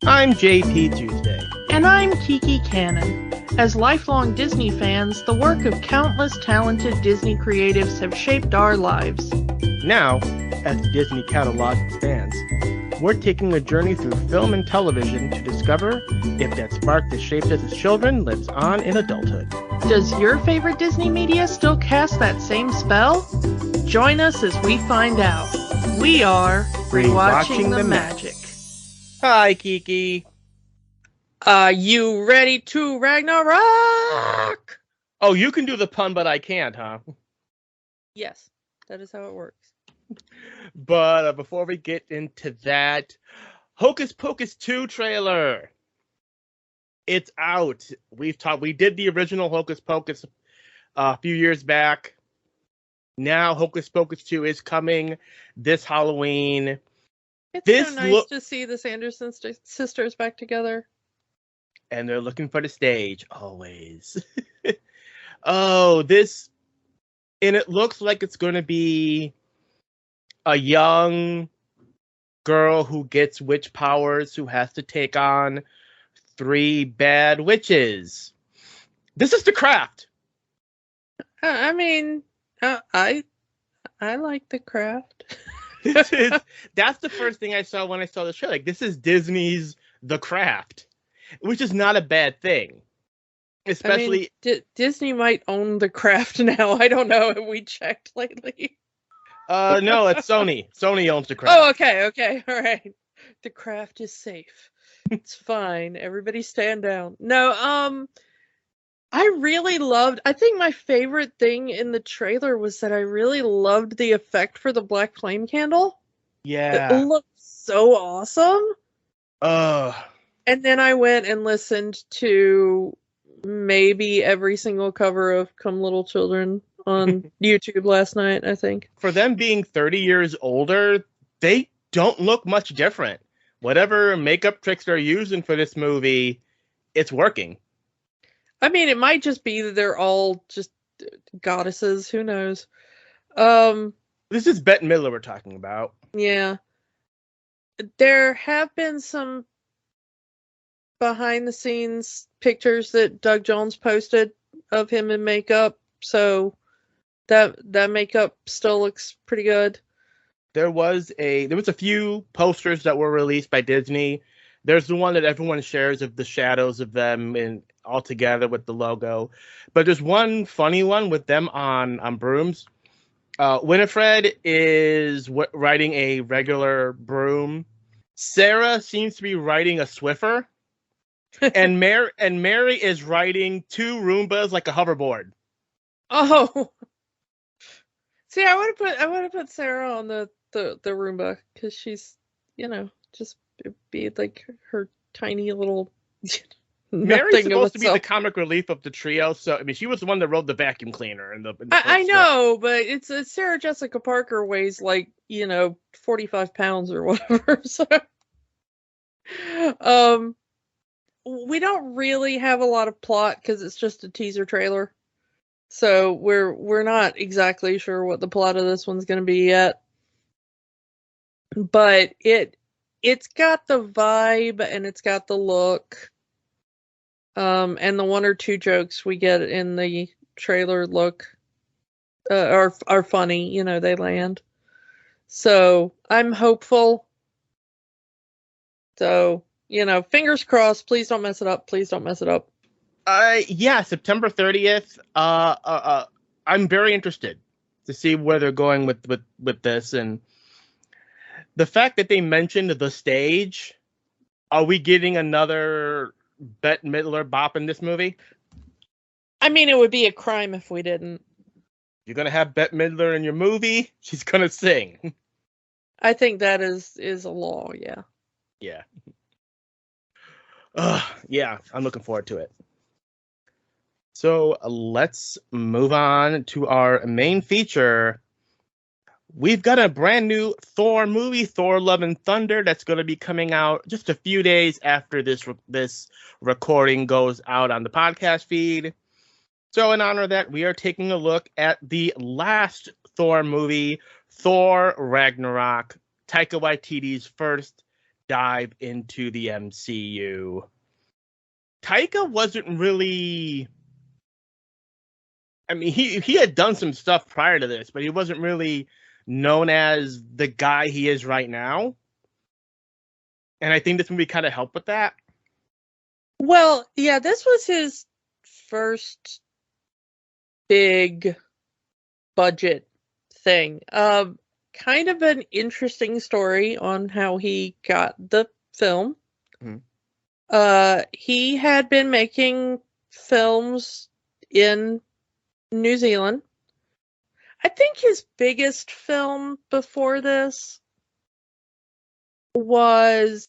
I'm JP Tuesday. And I'm Kiki Cannon. As lifelong Disney fans, the work of countless talented Disney creatives have shaped our lives. Now, as the Disney catalog expands, we're taking a journey through film and television to discover if that spark that shaped us as children lives on in adulthood. Does your favorite Disney media still cast that same spell? Join us as we find out. We are Rewatching the Magic. Hi, Kiki. Are you ready to Ragnarok? Oh, you can do the pun, but I can't, huh? Yes, that is how it works. But before we get into that, Hocus Pocus 2 trailer. It's out. We did the original Hocus Pocus a few years back. Now Hocus Pocus 2 is coming this Halloween. It's so nice to see the Sanderson sisters back together. And they're looking for the stage, always. And it looks like it's going to be a young girl who gets witch powers who has to take on 3 bad witches. This is The Craft. I mean, I like The Craft. That's the first thing I saw when I saw the show. Like, this is Disney's The Craft, which is not a bad thing. Especially, Disney might own The Craft now. I don't know. Have we checked lately? No, it's Sony. Sony owns The Craft. Oh, okay, all right. The Craft is safe. It's fine. Everybody stand down. No, I think my favorite thing in the trailer was that I really loved the effect for the black flame candle. Yeah. It looked so awesome. And then I went and listened to maybe every single cover of Come Little Children on YouTube last night, I think. For them being 30 years older, they don't look much different. Whatever makeup tricks they're using for this movie, it's working. I mean, it might just be that they're all just goddesses. Who knows? This is Bette Midler we're talking about. Yeah. There have been some behind-the-scenes pictures that Doug Jones posted of him in makeup, so that makeup still looks pretty good. There was a few posters that were released by Disney. There's the one that everyone shares of the shadows of them and all together with the logo. But there's one funny one with them on brooms. Winifred is riding a regular broom. Sarah seems to be riding a Swiffer. and Mary is riding 2 Roombas like a hoverboard. Oh. See, I would have put Sarah on the Roomba, because she's, just be like her tiny little Mary's supposed to be the comic relief of the trio, so I mean, she was the one that rode the vacuum cleaner in the I know, but it's Sarah Jessica Parker weighs like 45 pounds or whatever. So, we don't really have a lot of plot because it's just a teaser trailer, so we're not exactly sure what the plot of this one's going to be yet. But it's got the vibe and it's got the look. And the 1 or 2 jokes we get in the trailer are funny, they land. So I'm hopeful. So, fingers crossed, please don't mess it up. Please don't mess it up. Yeah, September 30th. I'm very interested to see where they're going with this, and the fact that they mentioned the stage. Are we getting another Bette Midler bop in this movie? I mean, it would be a crime if we didn't. You're gonna have Bette Midler in your movie. She's gonna sing. I think that is a law. Yeah. Yeah. Yeah, I'm looking forward to it. So let's move on to our main feature. We've got a brand new Thor movie, Thor: Love and Thunder, that's going to be coming out just a few days after this recording goes out on the podcast feed. So in honor of that, we are taking a look at the last Thor movie, Thor: Ragnarok, Taika Waititi's first dive into the MCU. Taika wasn't really... I mean, he had done some stuff prior to this, but he wasn't really known as the guy he is right now. And I think this movie kind of helped with that. Well, yeah, this was his first big budget thing. Kind of an interesting story on how he got the film. Mm-hmm. He had been making films in New Zealand. I think his biggest film before this was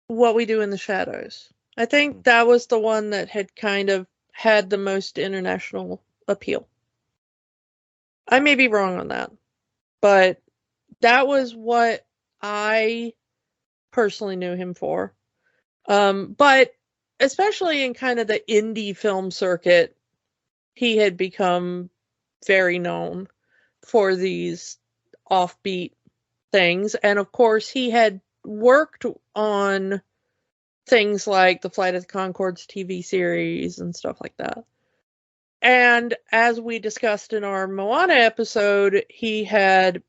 What We Do in the Shadows. I think that was the one that had kind of had the most international appeal. I may be wrong on that, but that was what I personally knew him for. But especially in kind of the indie film circuit, he had become very known for these offbeat things. And of course, he had worked on things like the Flight of the Conchords TV series and stuff like that. And as we discussed in our Moana episode, he had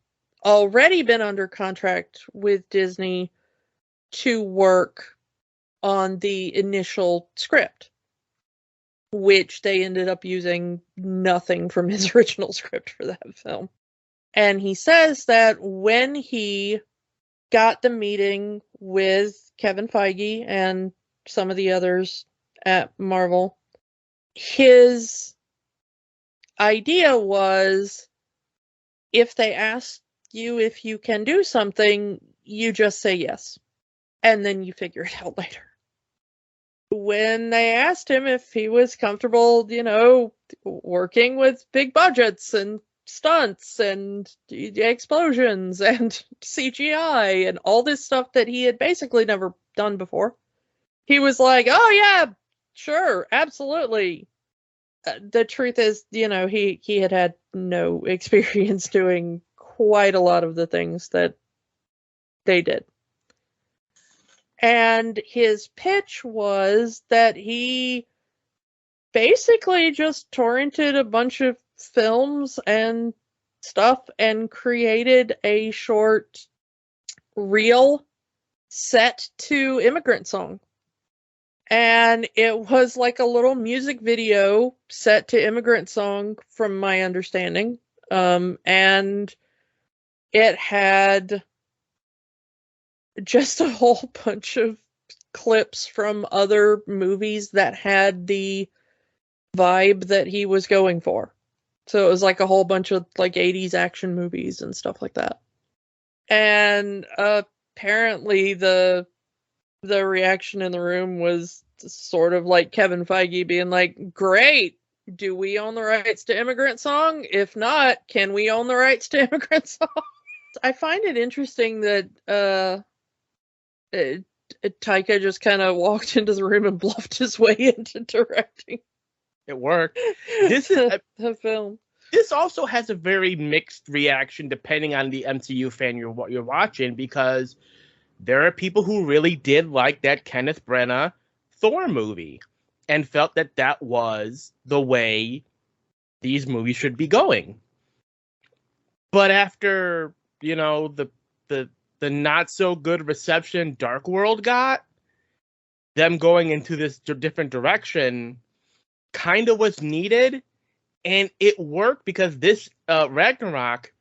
already been under contract with Disney to work on the initial script, which they ended up using nothing from his original script for that film. And he says that when he got the meeting with Kevin Feige and some of the others at Marvel, his idea was, if they ask you if you can do something, you just say yes. And then you figure it out later. When they asked him if he was comfortable, working with big budgets and stunts and explosions and CGI and all this stuff that he had basically never done before, he was like, oh yeah, sure, absolutely. The truth is, he had no experience doing quite a lot of the things that they did. And his pitch was that he basically just torrented a bunch of films and stuff and created a short reel set to Immigrant Song. And it was like a little music video set to Immigrant Song, from my understanding. And it had just a whole bunch of clips from other movies that had the vibe that he was going for. So it was like a whole bunch of like 80s action movies and stuff like that. And apparently the reaction in the room was sort of like Kevin Feige being like, great, do we own the rights to Immigrant Song? If not, can we own the rights to Immigrant Song? I find it interesting that Taika just kind of walked into the room and bluffed his way into directing. It worked. This is the film. This also has a very mixed reaction depending on the MCU fan you're watching, because there are people who really did like that Kenneth Branagh Thor movie and felt that that was the way these movies should be going. But after, the not so good reception Dark World got, them going into this different direction kind of was needed, and it worked because this Ragnarok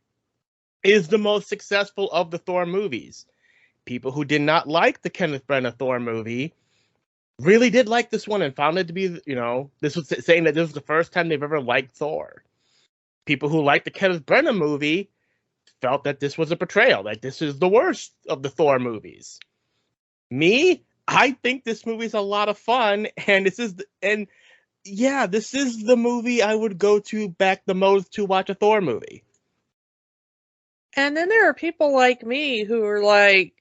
is the most successful of the Thor movies. People who did not like the Kenneth Branagh Thor movie really did like this one and found it to be, this was saying that this was the first time they've ever liked Thor. People who liked the Kenneth Branagh movie felt that this was a betrayal, that this is the worst of the Thor movies. Me, I think this movie is a lot of fun, and this is the movie I would go to back the most to watch a Thor movie. And then there are people like me who are like,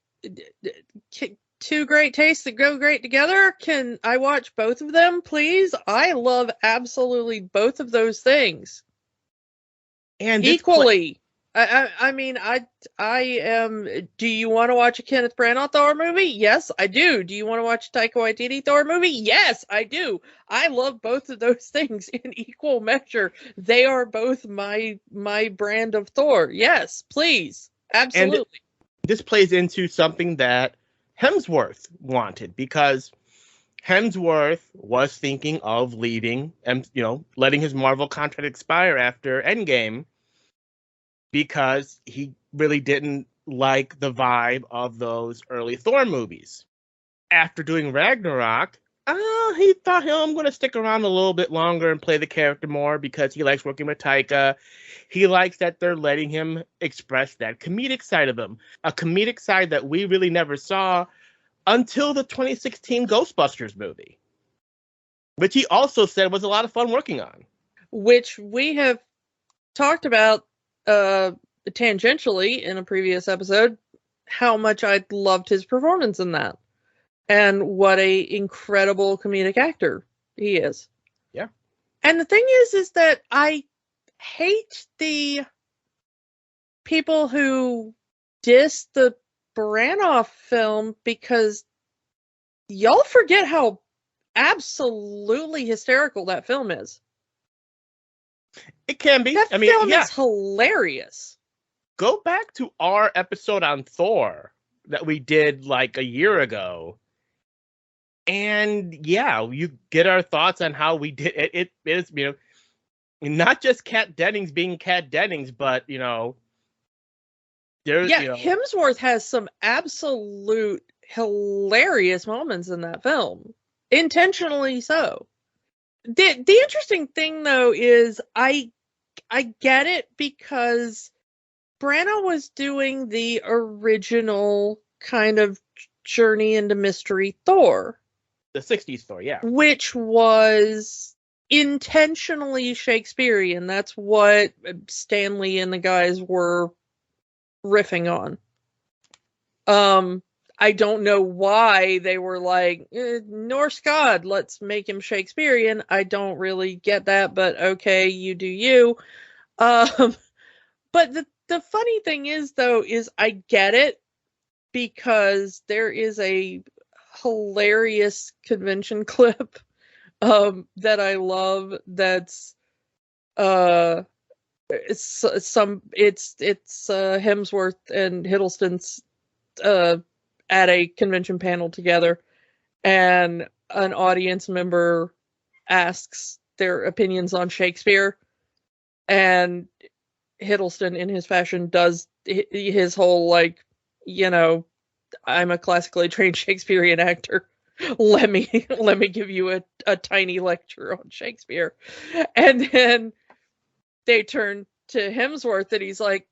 two great tastes that go great together. Can I watch both of them, please? I love absolutely both of those things. And equally. I mean, I am. Do you want to watch a Kenneth Branagh Thor movie? Yes, I do. Do you want to watch a Taika Waititi Thor movie? Yes, I do. I love both of those things in equal measure. They are both my brand of Thor. Yes, please, And absolutely. this plays into something that Hemsworth wanted, because Hemsworth was thinking of leaving and, letting his Marvel contract expire after Endgame, because he really didn't like the vibe of those early Thor movies. After doing Ragnarok, he thought, I'm going to stick around a little bit longer and play the character more, because he likes working with Taika. He likes that they're letting him express that comedic side of him, a comedic side that we really never saw until the 2016 Ghostbusters movie, which he also said was a lot of fun working on. Which we have talked about tangentially in a previous episode, how much I loved his performance in that, and what a incredible comedic actor he is. Yeah. And the thing is that I hate the people who diss the Branagh film, because y'all forget how absolutely hysterical that film is. It can be. That film is hilarious. Go back to our episode on Thor that we did like a year ago. And yeah, you get our thoughts on how we did it. It is, not just Kat Dennings being Kat Dennings, but, there's, Hemsworth has some absolute hilarious moments in that film. Intentionally so. The interesting thing, though, is I get it, because Branagh was doing the original kind of journey into mystery Thor. The 60s Thor, yeah. Which was intentionally Shakespearean. That's what Stanley and the guys were riffing on. I don't know why they were like, Norse god, let's make him Shakespearean. I don't really get that, but okay, you do you. But the funny thing is, though, is I get it, because there is a hilarious convention clip that I love, that's it's Hemsworth and Hiddleston's at a convention panel together, and an audience member asks their opinions on Shakespeare, and Hiddleston, in his fashion, does his whole, like, I'm a classically trained Shakespearean actor. Let me give you a tiny lecture on Shakespeare. And then they turn to Hemsworth, and he's like,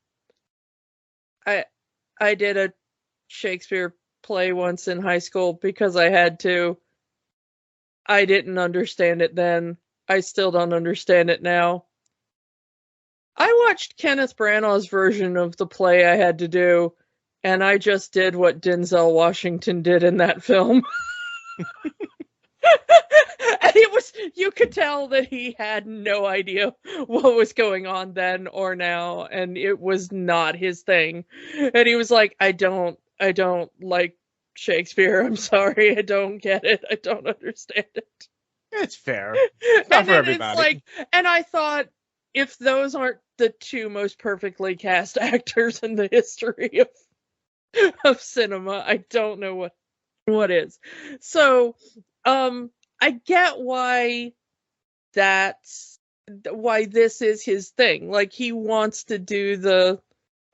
I did a Shakespeare play once in high school because I had to. I didn't understand it then. I still don't understand it now. I watched Kenneth Branagh's version of the play I had to do, and I just did what Denzel Washington did in that film. And you could tell that he had no idea what was going on then or now, and it was not his thing. And he was like, I don't like Shakespeare. I'm sorry. I don't get it. I don't understand it. It's fair. It's not for everybody. And I thought, if those aren't the two most perfectly cast actors in the history of cinema, I don't know what is. So, I get why this is his thing. Like, he wants to do the,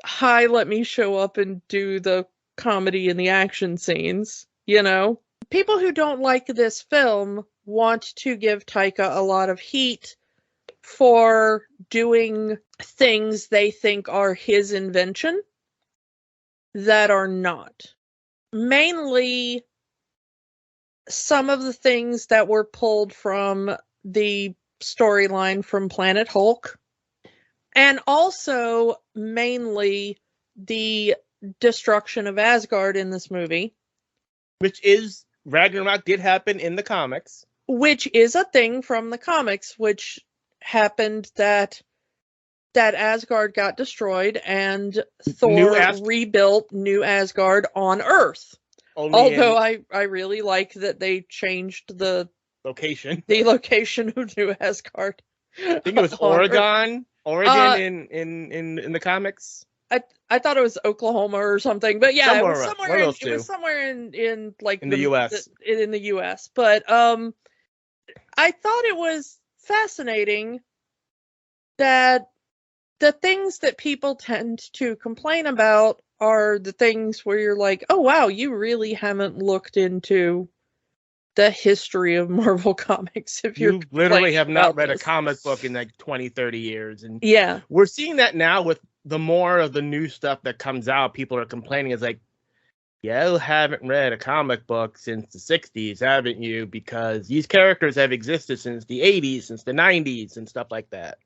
hi, let me show up and do the comedy and the action scenes, People who don't like this film want to give Taika a lot of heat for doing things they think are his invention that are not. Mainly, some of the things that were pulled from the storyline from Planet Hulk, and also mainly the destruction of Asgard in this movie. Which is, Ragnarok did happen in the comics. Which is a thing from the comics, which happened that that Asgard got destroyed and New Thor rebuilt New Asgard on Earth. Although I really like that they changed the location of New Asgard. I think it was Oregon in the comics. I thought it was Oklahoma or something, but yeah, it was somewhere in like in the US. In the US. But I thought it was fascinating that the things that people tend to complain about are the things where you're like, oh wow, you really haven't looked into the history of Marvel Comics. If you literally have not read a comic book in like 20, 30 years. And yeah, we're seeing that now with the more of the new stuff that comes out. People are complaining. It's like, yeah, you haven't read a comic book since the 60s, haven't you? Because these characters have existed since the 80s, since the 90s, and stuff like that.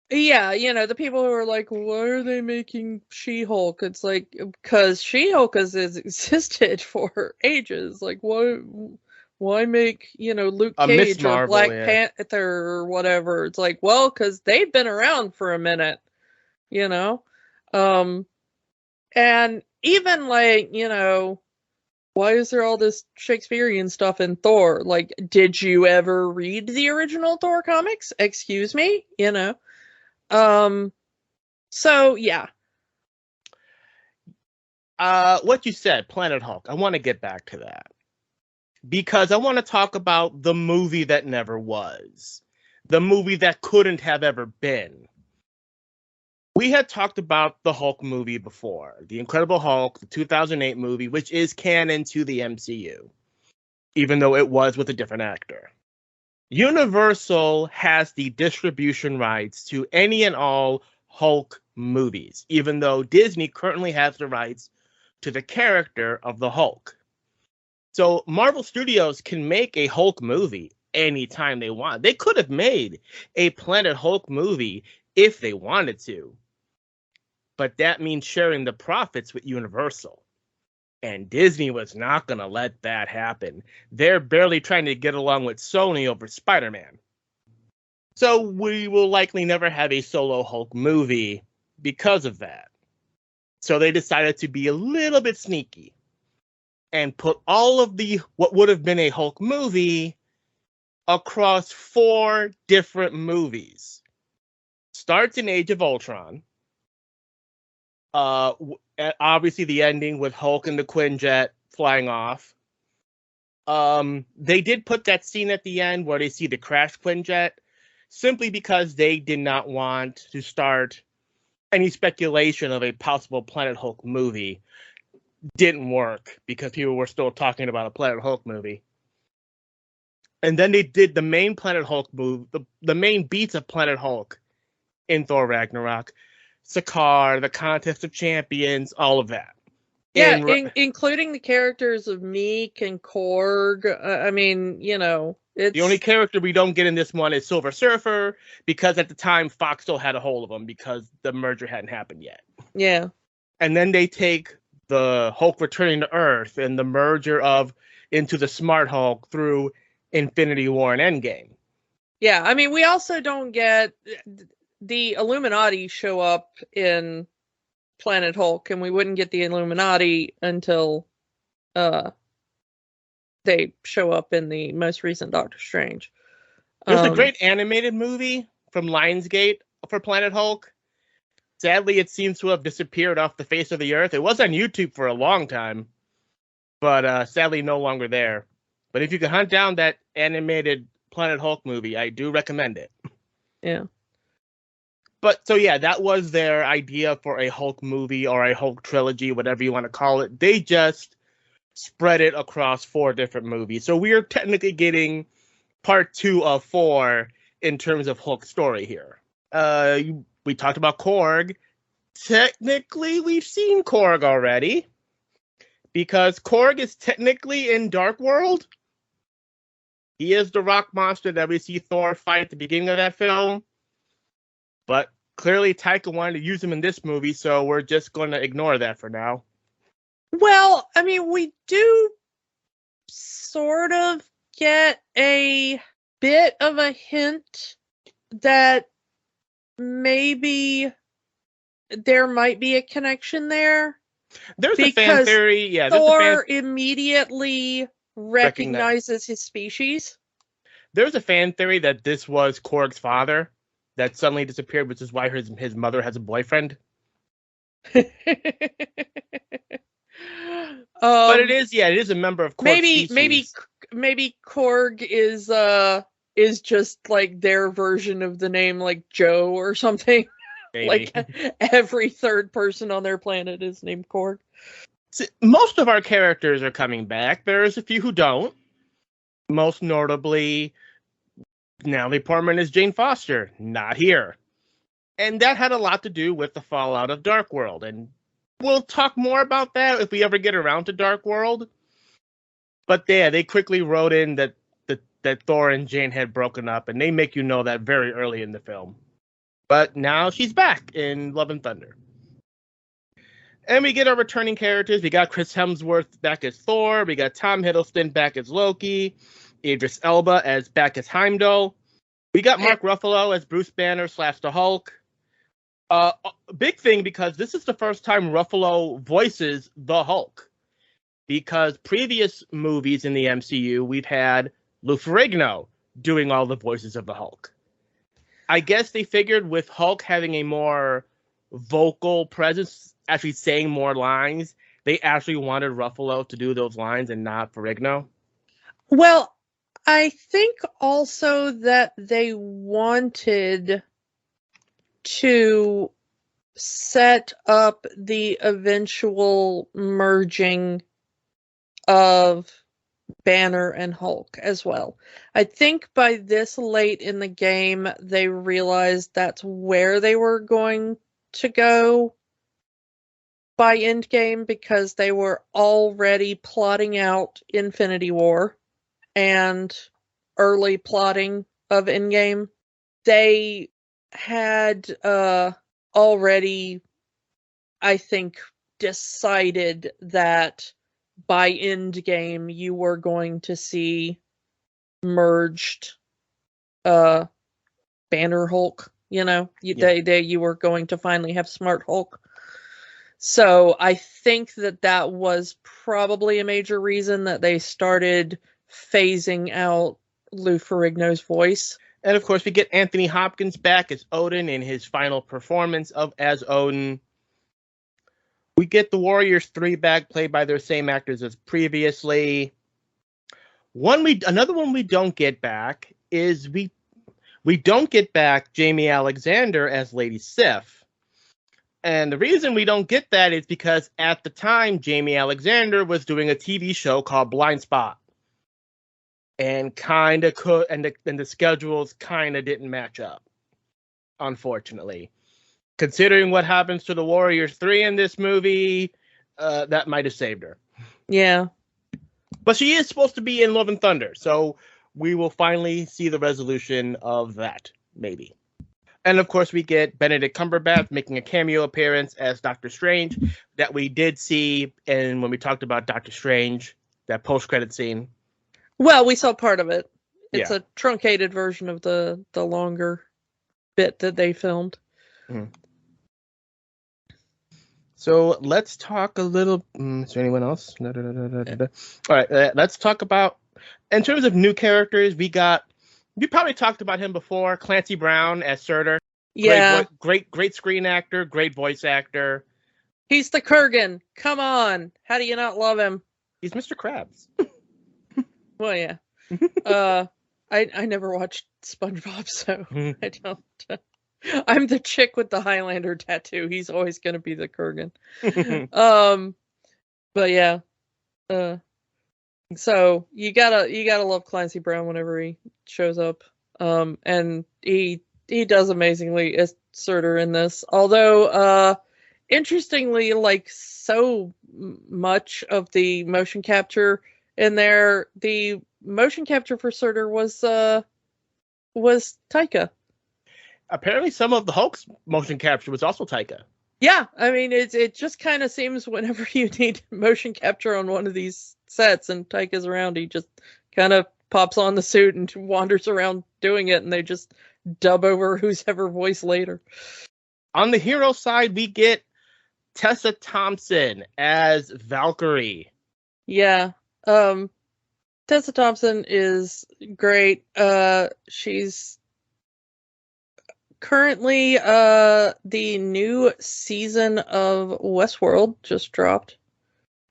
Yeah, the people who are like, why are they making She-Hulk? It's like, because She-Hulk has existed for ages. Like, why make, Luke Cage or Black Panther or whatever? It's like, well, because they've been around for a minute, and even like, why is there all this Shakespearean stuff in Thor? Like, did you ever read the original Thor comics? Excuse me, So yeah. What you said, Planet Hulk, I want to get back to that. Because I want to talk about the movie that never was. The movie that couldn't have ever been. We had talked about the Hulk movie before. The Incredible Hulk, the 2008 movie, which is canon to the MCU. Even though it was with a different actor. Universal has the distribution rights to any and all Hulk movies, even though Disney currently has the rights to the character of the Hulk. So Marvel Studios can make a Hulk movie anytime they want. They could have made a Planet Hulk movie if they wanted to. But that means sharing the profits with Universal. And Disney was not going to let that happen. They're barely trying to get along with Sony over Spider-Man. So we will likely never have a solo Hulk movie because of that. So they decided to be a little bit sneaky and put all of what would have been a Hulk movie across 4 different movies. Starts in Age of Ultron. Obviously the ending with Hulk and the Quinjet flying off. They did put that scene at the end where they see the crash Quinjet simply because they did not want to start any speculation of a possible Planet Hulk movie. Didn't work because people were still talking about a Planet Hulk movie. And then they did the main Planet Hulk move, the main beats of Planet Hulk in Thor Ragnarok. Sakaar, the Contest of Champions, all of that. Yeah, including the characters of Meek and Korg. I mean, it's... The only character we don't get in this one is Silver Surfer, because at the time Fox still had a hold of him because the merger hadn't happened yet. Yeah. And then they take the Hulk returning to Earth and the merger of into the Smart Hulk through Infinity War and Endgame. Yeah, I mean, we also don't get... The Illuminati show up in Planet Hulk, and we wouldn't get the Illuminati until they show up in the most recent Doctor Strange. There's a great animated movie from Lionsgate for Planet Hulk. Sadly, it seems to have disappeared off the face of the earth. It was on YouTube for a long time, but sadly no longer there. But if you can hunt down that animated Planet Hulk movie, I do recommend it. Yeah. But so yeah, that was their idea for a Hulk movie or a Hulk trilogy, whatever you want to call it. They just spread it across 4 different movies. So we are technically getting part 2 of 4 in terms of Hulk story here. We talked about Korg. Technically, we've seen Korg already because Korg is technically in Dark World. He is the rock monster that we see Thor fight at the beginning of that film. But clearly Taika wanted to use him in this movie, so we're just going to ignore that for now. Well, I mean, we do sort of get a bit of a hint that maybe there might be a connection there. There's a fan theory. Yeah, Thor immediately recognizes his species. There's a fan theory that this was Korg's father that suddenly disappeared, which is why his mother has a boyfriend. But it is a member of Korg's species. Maybe Korg is just like their version of the name, like Joe or something. Maybe. Like every third person on their planet is named Korg. See, most of our characters are coming back. There's a few who don't. Most notably, Natalie Portman is Jane Foster, not here. And that had a lot to do with the fallout of Dark World. And we'll talk more about that if we ever get around to Dark World. But yeah, they quickly wrote in that Thor and Jane had broken up, and they make you know that very early in the film. But now she's back in Love and Thunder. And we get our returning characters. We got Chris Hemsworth back as Thor. We got Tom Hiddleston back as Loki. Idris Elba back as Heimdall. We got Mark Ruffalo as Bruce Banner / the Hulk. Big thing, because this is the first time Ruffalo voices the Hulk. Because previous movies in the MCU, we've had Lou Ferrigno doing all the voices of the Hulk. I guess they figured with Hulk having a more vocal presence, actually saying more lines, they actually wanted Ruffalo to do those lines and not Ferrigno. Well, I think also that they wanted to set up the eventual merging of Banner and Hulk as well. I think by this late in the game, they realized that's where they were going to go by Endgame, because they were already plotting out Infinity War and early plotting of Endgame. They had already, I think, decided that by Endgame you were going to see merged Banner Hulk. You know, you were going to finally have Smart Hulk. So I think that was probably a major reason that they started phasing out Lou Ferrigno's voice. And of course, we get Anthony Hopkins back as Odin in his final performance as Odin. We get the Warriors 3 back, played by their same actors as previously. Another one we don't get back is we don't get back Jamie Alexander as Lady Sif. And the reason we don't get that is because at the time, Jamie Alexander was doing a TV show called Blind Spot. And the schedules kind of didn't match up, unfortunately. Considering what happens to the Warriors 3 in this movie, that might have saved her. Yeah. But she is supposed to be in Love and Thunder, so we will finally see the resolution of that, maybe. And of course, we get Benedict Cumberbatch making a cameo appearance as Doctor Strange that we did see when we talked about Doctor Strange, that post-credit scene. Well, we saw part of it. It's a truncated version of the longer bit that they filmed. Mm-hmm. So let's talk a little. Is there anyone else? All right, let's talk about, in terms of new characters, we probably talked about him before. Clancy Brown as Surtur. Yeah. Great screen actor, great voice actor. He's the Kurgan. Come on. How do you not love him? He's Mr. Krabs. Well, yeah. I never watched SpongeBob, so I don't. I'm the chick with the Highlander tattoo. He's always going to be the Kurgan. But yeah. So you gotta love Clancy Brown whenever he shows up. And he does amazingly as Surtur in this. Although, interestingly, like so much of the motion capture in there, the motion capture for Surtur was Taika. Apparently, some of the Hulk's motion capture was also Taika. Yeah, I mean, it just kind of seems whenever you need motion capture on one of these sets and Taika's around, he just kind of pops on the suit and wanders around doing it, and they just dub over who's ever voiced later. On the hero side, we get Tessa Thompson as Valkyrie. Yeah. Tessa Thompson is great. She's currently the new season of Westworld just dropped.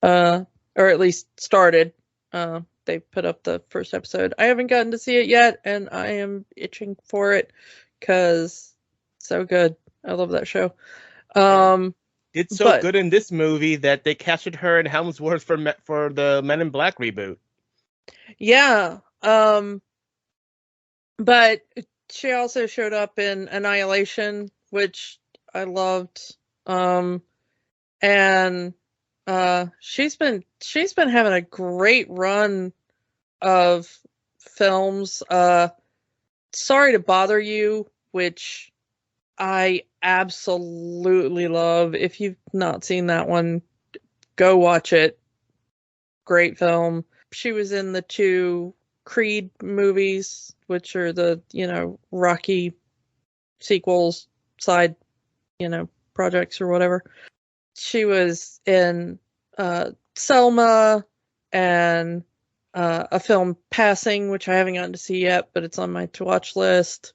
Or at least started. They put up the first episode. I haven't gotten to see it yet, and I am itching for it because so good. I love that show. It's so good in this movie that they casted her in Helmsworth for the Men in Black reboot. Yeah. But she also showed up in Annihilation, which I loved. And she's been having a great run of films. Sorry to Bother You, which I absolutely love. If you've not seen that one, go watch it. Great film. She was in the 2 Creed movies, which are the, Rocky sequels, side, projects or whatever. She was in Selma and a film Passing, which I haven't gotten to see yet, but it's on my to watch list.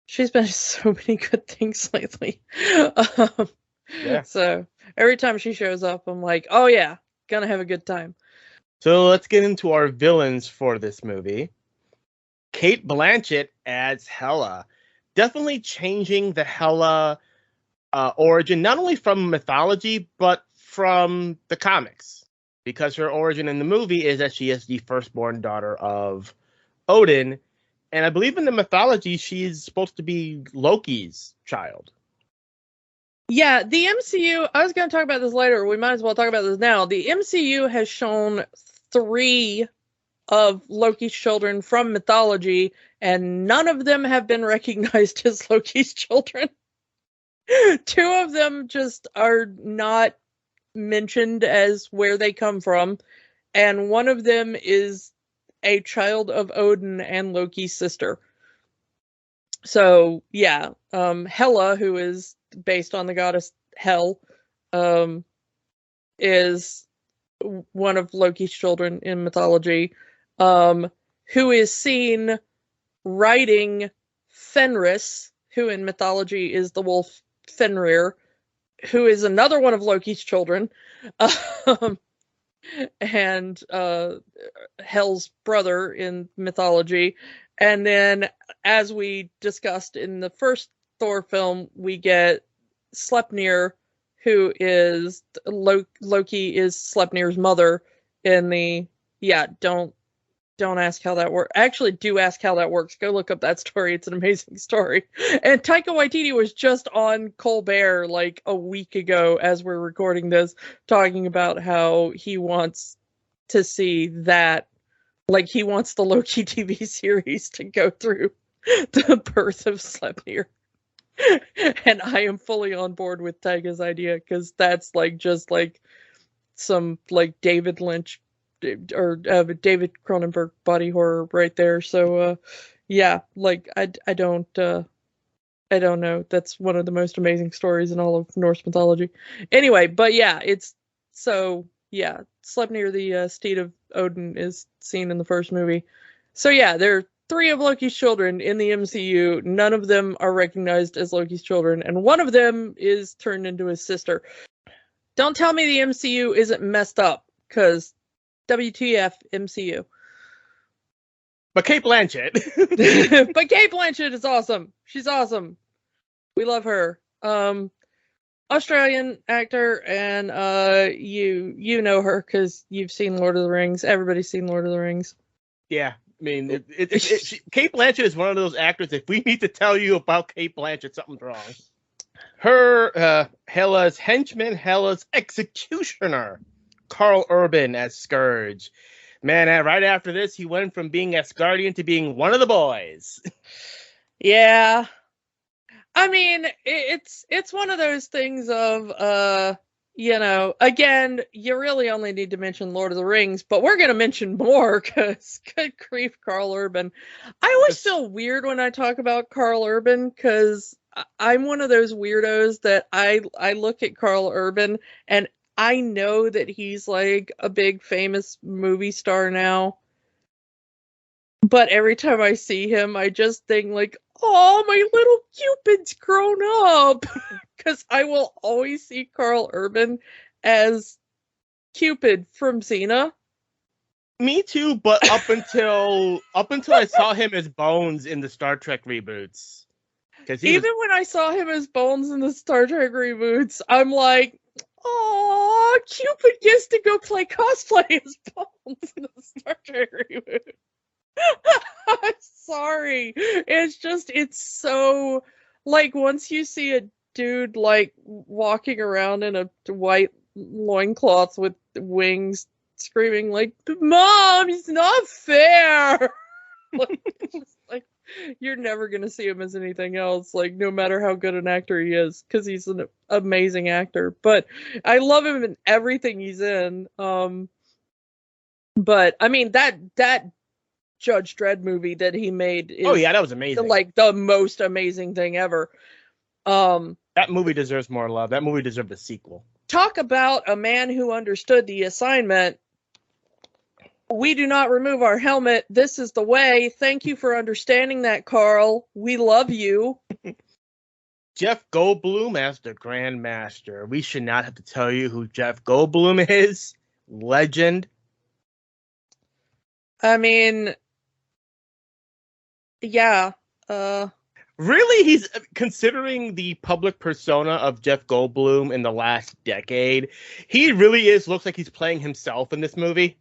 She's been in so many good things lately. Yeah. So every time she shows up, I'm like, oh yeah, gonna have a good time. So let's get into our villains for this movie. Cate Blanchett as Hela. Definitely changing the Hela origin, not only from mythology, but from the comics. Because her origin in the movie is that she is the firstborn daughter of Odin. And I believe in the mythology, she's supposed to be Loki's child. Yeah, the MCU, I was going to talk about this later. We might as well talk about this now. The MCU has shown 3 of Loki's children from mythology, and none of them have been recognized as Loki's children. 2 of them just are not mentioned as where they come from, and one of them is a child of Odin and Loki's sister. So, yeah, Hela, who is based on the goddess Hel, is one of Loki's children in mythology, who is seen riding Fenris, who in mythology is the wolf Fenrir, who is another one of Loki's children, and Hel's brother in mythology. And then, as we discussed in the first Thor film, we get Sleipnir, who is Loki is Sleipnir's mother in the don't ask how that works. Actually, do ask how that works. Go look up that story. It's an amazing story. And Taika Waititi was just on Colbert like a week ago as we're recording this, talking about how he wants to see that, like he wants the Loki TV series to go through the birth of Sleipnir. And I am fully on board with Taika's idea, because that's like just like some like David Lynch or David Cronenberg body horror right there. So yeah, like I don't know. That's one of the most amazing stories in all of Norse mythology. Anyway, but yeah, it's so yeah, Sleipnir, the steed of Odin, is seen in the first movie. So yeah, there are 3 of Loki's children in the MCU. None of them are recognized as Loki's children, and one of them is turned into his sister. Don't tell me the MCU isn't messed up, because WTF MCU. But Cate Blanchett. But Cate Blanchett is awesome. She's awesome. We love her. Australian actor, and you know her because you've seen Lord of the Rings. Everybody's seen Lord of the Rings. Yeah, I mean, Cate Blanchett is one of those actors. If we need to tell you about Cate Blanchett, something's wrong. Her Hela's henchman, Hela's executioner, Carl Urban as Scourge. Man, right after this, he went from being Asgardian to being one of the boys. Yeah. I mean, it's one of those things of, Again, you really only need to mention Lord of the Rings, but we're going to mention more because good grief, Carl Urban. I always feel weird when I talk about Carl Urban because I'm one of those weirdos that I look at Carl Urban and I know that he's like a big famous movie star now. But every time I see him, I just think like, oh, my little Cupid's grown up. Because I will always see Carl Urban as Cupid from Xena. Me too, but up until I saw him as Bones in the Star Trek reboots. Even when I saw him as Bones in the Star Trek reboots, I'm like, oh, Cupid gets to go play cosplay as Bones in the Star Trek reboot. I'm sorry. It's so, like, once you see a dude, like, walking around in a white loincloth with wings, screaming, like, Mom, it's not fair! like, you're never gonna see him as anything else, like, no matter how good an actor he is, because he's an amazing actor. But I love him in everything he's in. But, I mean, that Judge Dredd movie that he made is that was amazing. Like the most amazing thing ever. That movie deserves more love. That movie deserved a sequel. Talk about a man who understood the assignment. We do not remove our helmet. This is the way. Thank you for understanding that, Carl. We love you. Jeff Goldblum as the Grand Master. We should not have to tell you who Jeff Goldblum is. Legend. I mean, yeah. Really, he's considering the public persona of Jeff Goldblum in the last decade. He really looks like he's playing himself in this movie.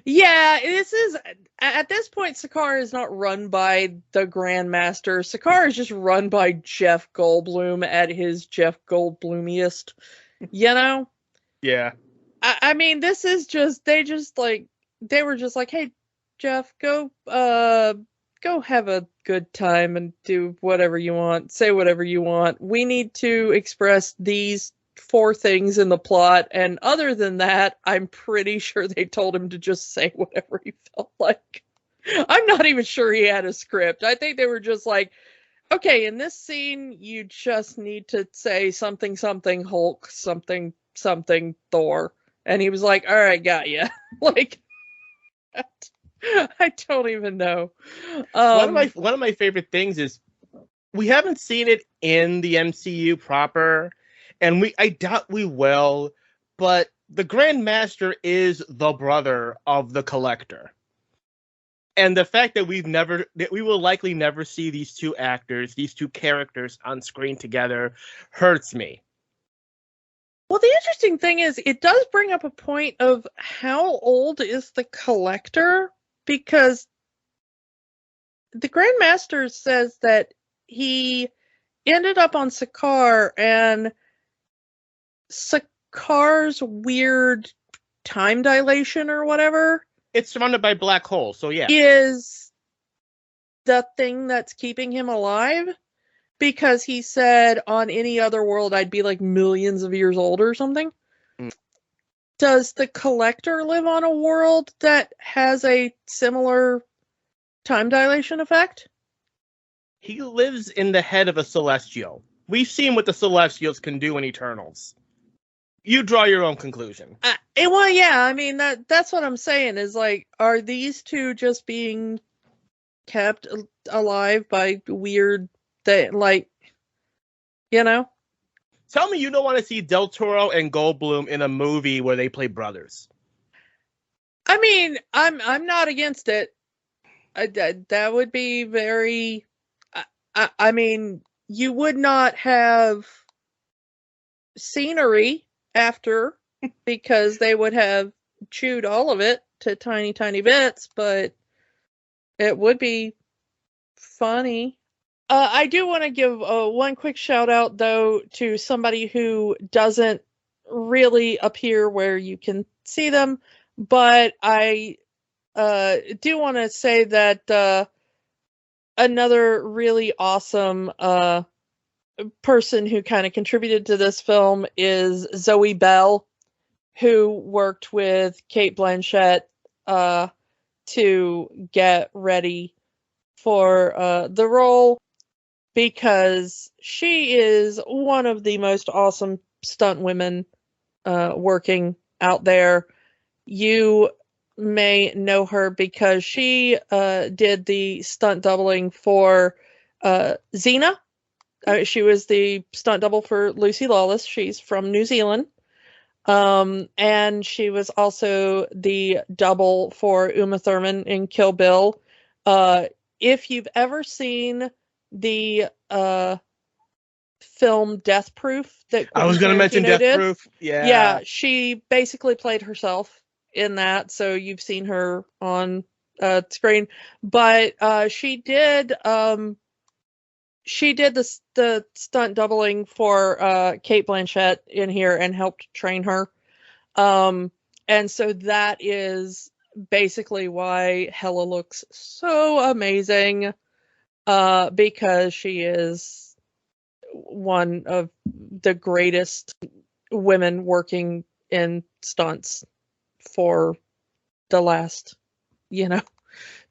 Yeah, this is, at this point, Sakaar is not run by the Grandmaster. Sakaar is just run by Jeff Goldblum at his Jeff Goldblumiest, Yeah. I mean, this is just, they were just like, hey, Jeff, go have a good time and do whatever you want, say whatever you want. We need to express these 4 things in the plot, and other than that, I'm pretty sure they told him to just say whatever he felt like. I'm not even sure he had a script. I think they were just like, okay, in this scene, you just need to say something, something Hulk, something, something Thor. And he was like, all right, got ya. Like, I don't even know. One of my favorite things is we haven't seen it in the MCU proper, and I doubt we will, but the Grand Master is the brother of the Collector. And the fact that we will likely never see these two characters on screen together hurts me. Well, the interesting thing is, it does bring up a point of how old is the Collector, because the Grandmaster says that he ended up on Sakaar, and Sakaar's weird time dilation or whatever, it's surrounded by black holes, so yeah, is the thing that's keeping him alive. Because he said, on any other world, I'd be like millions of years old or something. Does the Collector live on a world that has a similar time dilation effect? He lives in the head of a Celestial. We've seen what the Celestials can do in Eternals. You draw your own conclusion. Well, yeah, I mean, that's what I'm saying, is like, are these two just being kept alive by weird, like, Tell me you don't want to see Del Toro and Goldblum in a movie where they play brothers. I mean, I'm not against it. That would be very. I mean, you would not have scenery after, because they would have chewed all of it to tiny, tiny bits, but it would be funny. I do want to give one quick shout out, though, to somebody who doesn't really appear where you can see them, but I do want to say that another really awesome person who kind of contributed to this film is Zoe Bell, who worked with Cate Blanchett to get ready for the role, because she is one of the most awesome stunt women working out there. You may know her because she did the stunt doubling for Xena. She was the stunt double for Lucy Lawless. She's from New Zealand. And she was also the double for Uma Thurman in Kill Bill. If you've ever seen the film Death Proof that I was going to mention Death Proof. Yeah, she basically played herself in that, so you've seen her on screen. But she did the stunt doubling for Cate Blanchett in here and helped train her. And so that is basically why Hela looks so amazing, because she is one of the greatest women working in stunts for the last,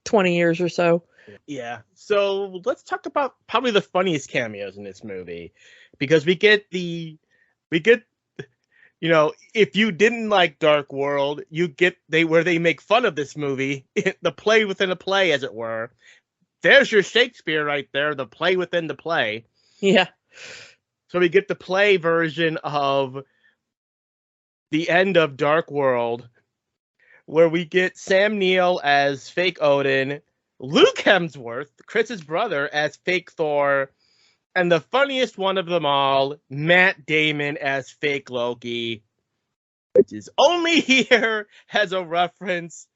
20 years or so. Yeah. So let's talk about probably the funniest cameos in this movie, because we get, if you didn't like Dark World, you get where they make fun of this movie, the play within a play, as it were. There's your Shakespeare right there, the play within the play. Yeah. So we get the play version of the end of Dark World, where we get Sam Neill as fake Odin, Luke Hemsworth, Chris's brother, as fake Thor, and the funniest one of them all, Matt Damon as fake Loki, which is only here as a reference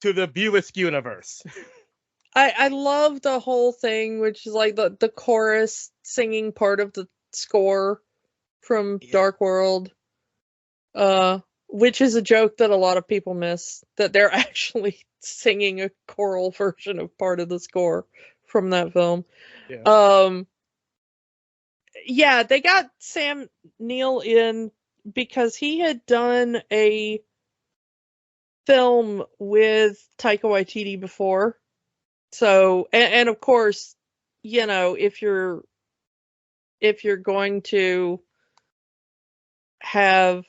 to the Buick universe. I love the whole thing, which is like the chorus singing part of the score from Dark World, which is a joke that a lot of people miss, that they're actually singing a choral version of part of the score from that film. Yeah, they got Sam Neill in because he had done a film with Taika Waititi before. So, and of course, if you're going to have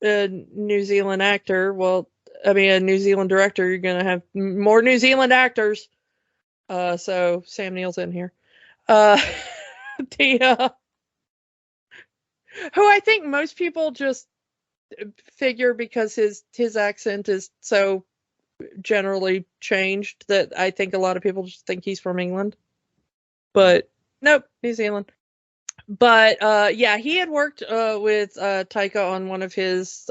a New Zealand actor, a New Zealand director, you're going to have more New Zealand actors. So Sam Neill's in here. Who I think most people just figure, because his accent is so generally changed, that I think a lot of people just think he's from England. But nope, New Zealand. But yeah, he had worked with Taika on one of his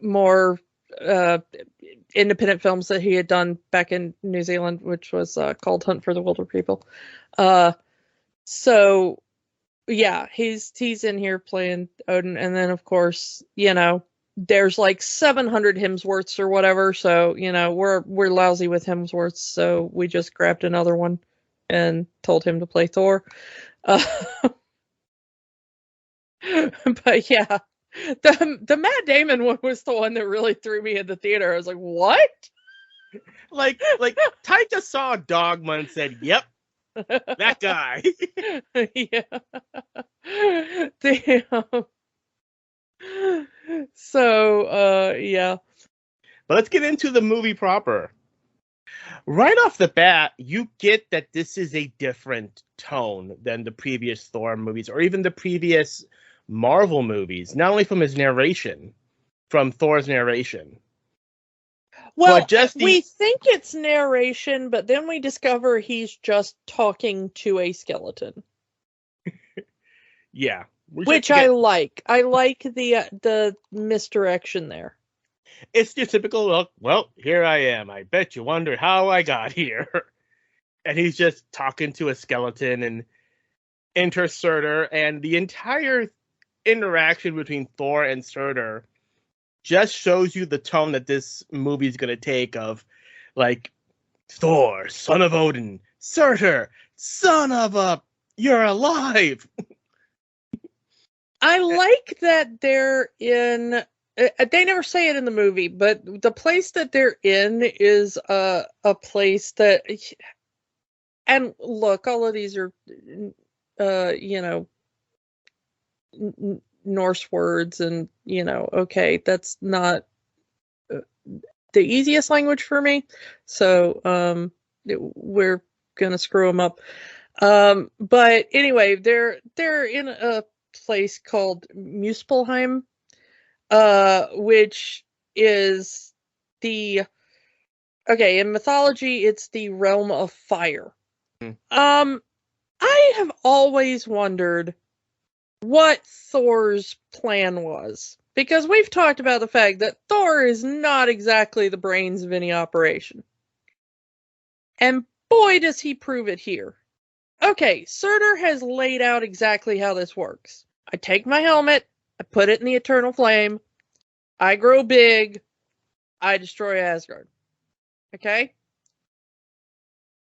more independent films that he had done back in New Zealand, which was called Hunt for the Wilder People. So yeah, he's in here playing Odin, and then of course, there's like 700 Hemsworths or whatever, so we're lousy with Hemsworths, so we just grabbed another one and told him to play Thor. But yeah, the Matt Damon one was the one that really threw me in the theater. I was like, what? Like Taika saw Dogma and said, "Yep, that guy." Yeah. So yeah. But let's get into the movie proper. Right off the bat, you get that this is a different tone than the previous Thor movies, or even the previous Marvel movies, not only from his narration, from Thor's narration. Well, we think it's narration, but then we discover he's just talking to a skeleton. Yeah. Which I like. I like the misdirection there. It's your typical look. Well, here I am. I bet you wonder how I got here. And he's just talking to a skeleton, and enter Surtur, and the entire interaction between Thor and Surtur just shows you the tone that this movie is going to take, of like, Thor, son of Odin, Surtur, son of a, you're alive. I like that they're in. They never say it in the movie, but the place that they're in is a place that. And look, all of these are, Norse words, and okay, that's not the easiest language for me, so we're gonna screw them up. But anyway, they're in a place called Muspelheim, which is in mythology, it's the realm of fire. I have always wondered what Thor's plan was, because we've talked about the fact that Thor is not exactly the brains of any operation. And boy, does he prove it here. Okay, Surtur has laid out exactly how this works. I take my helmet, I put it in the eternal flame, I grow big, I destroy Asgard. Okay?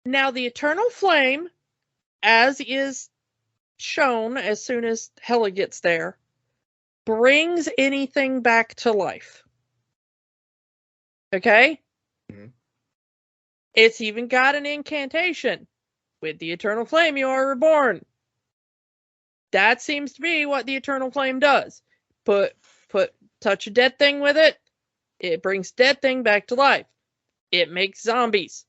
Now the eternal flame, as is shown as soon as Hela gets there, brings anything back to life. Okay? Mm-hmm. It's even got an incantation. With the eternal flame, you are reborn. That seems to be what the eternal flame does. Touch a dead thing with it, it brings dead thing back to life. It makes zombies.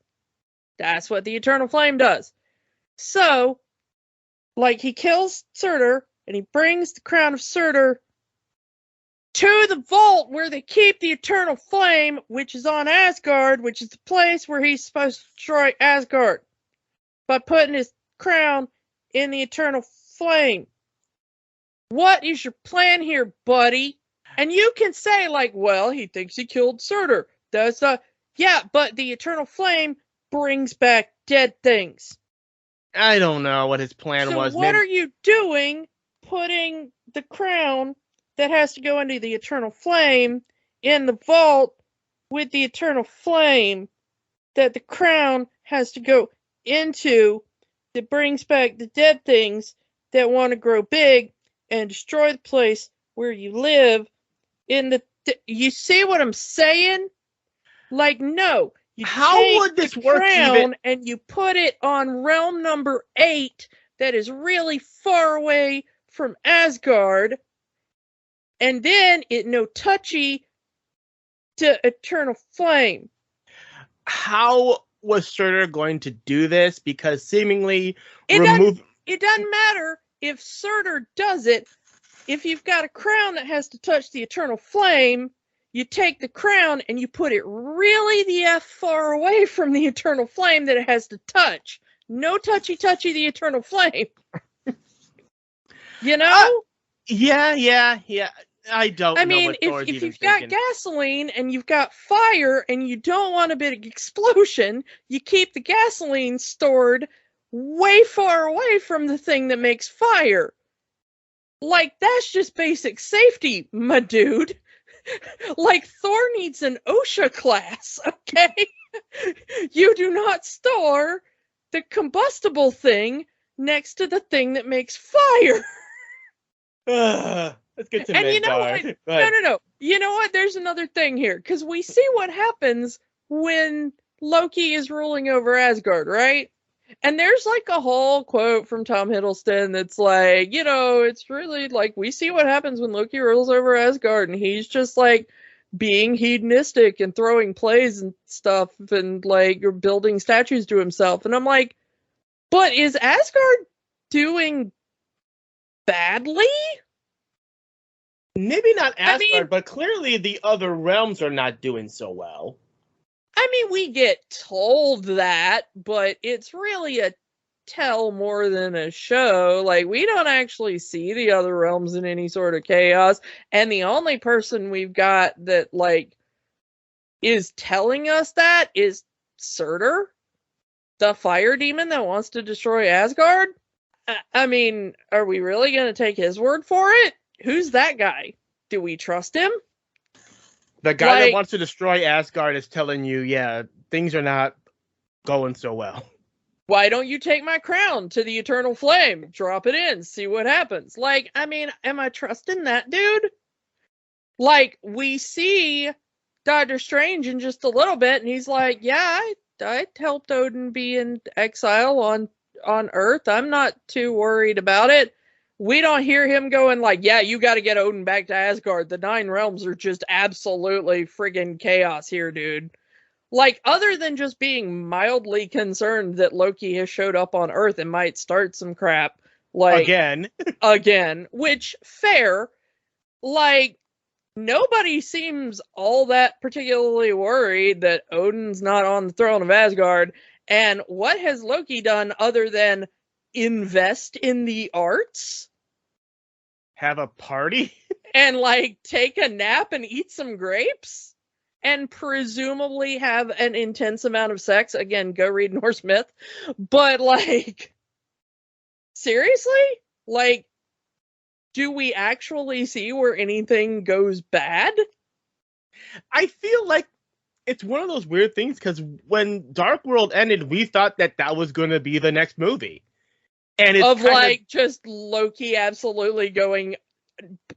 That's what the eternal flame does. So, like, he kills Surtur, and he brings the crown of Surtur to the vault where they keep the eternal flame, which is on Asgard, which is the place where he's supposed to destroy Asgard, by putting his crown in the eternal flame. What is your plan here, buddy? And you can say, like, well, he thinks he killed Surtur. That's yeah, but the eternal flame brings back dead things. I don't know what his plan was. So what are you doing putting the crown that has to go into the eternal flame in the vault with the eternal flame that the crown has to go into, that brings back the dead things that want to grow big and destroy the place where you live in the you see what I'm saying? Like, no. How would this work even? And you put it on realm number 8 that is really far away from Asgard, and then it no touchy to eternal flame. How was Surtur going to do this? Because seemingly it doesn't matter if Surtur does it. If you've got a crown that has to touch the eternal flame, you take the crown and you put it really the F far away from the eternal flame that it has to touch. No touchy the eternal flame. You know? Yeah. I don't know. I mean, if you've got gasoline and you've got fire and you don't want a big explosion, you keep the gasoline stored way far away from the thing that makes fire. Like, that's just basic safety, my dude. Like, Thor needs an OSHA class, okay? You do not store the combustible thing next to the thing that makes fire. Let's get to Midgard. And you know what? No. You know what? There's another thing here, because we see what happens when Loki is ruling over Asgard, right? And there's like a whole quote from Tom Hiddleston that's like, it's really like, we see what happens when Loki rules over Asgard, and he's just like being hedonistic and throwing plays and stuff and like building statues to himself. And I'm like, but is Asgard doing badly? Maybe not Asgard, but clearly the other realms are not doing so well. I mean, we get told that, but it's really a tell more than a show. Like, we don't actually see the other realms in any sort of chaos. And the only person we've got that, like, is telling us that is Surtur, the fire demon that wants to destroy Asgard. I mean, are we really going to take his word for it? Who's that guy? Do we trust him? The guy that wants to destroy Asgard is telling you, yeah, things are not going so well. Why don't you take my crown to the eternal flame? Drop it in, see what happens. Like, I mean, am I trusting that dude? Like, we see Doctor Strange in just a little bit, and he's like, yeah, I helped Odin be in exile on Earth. I'm not too worried about it. We don't hear him going like, yeah, you got to get Odin back to Asgard. The Nine Realms are just absolutely friggin' chaos here, dude. Like, other than just being mildly concerned that Loki has showed up on Earth and might start some crap, like, again, which, fair, like, nobody seems all that particularly worried that Odin's not on the throne of Asgard. And what has Loki done other than invest in the arts? Have a party? And, like, take a nap and eat some grapes? And presumably have an intense amount of sex. Again, go read Norse myth. But, like, seriously? Like, do we actually see where anything goes bad? I feel like it's one of those weird things, because when Dark World ended, we thought that was going to be the next movie. And it's like, just Loki absolutely going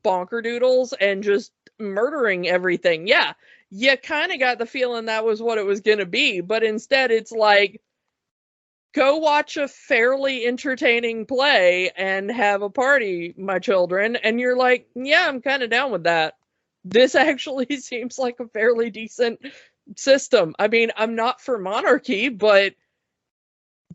bonkerdoodles and just murdering everything. Yeah, you kind of got the feeling that was what it was going to be, but instead it's like, go watch a fairly entertaining play and have a party, my children. And you're like, yeah, I'm kind of down with that. This actually seems like a fairly decent system. I mean, I'm not for monarchy, but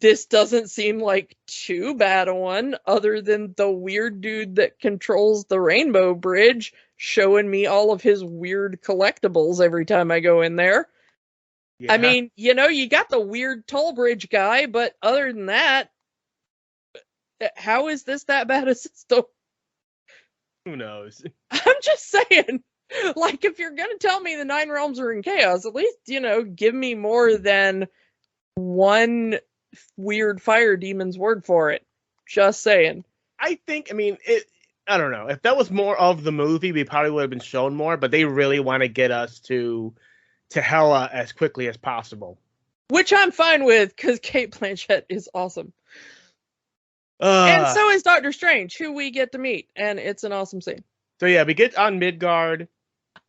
this doesn't seem like too bad a one, other than the weird dude that controls the Rainbow Bridge showing me all of his weird collectibles every time I go in there. Yeah. I mean, you know, you got the weird toll bridge guy, but other than that, how is this that bad a system? Who knows? I'm just saying, like, if you're gonna tell me the Nine Realms are in chaos, at least, you know, give me more than one weird fire demon's word for it. Just saying. I mean, I don't know. If that was more of the movie, we probably would have been shown more, but they really want to get us to Hela as quickly as possible. Which I'm fine with, because Cate Blanchett is awesome. And so is Doctor Strange, who we get to meet, and it's an awesome scene. So yeah, we get on Midgard.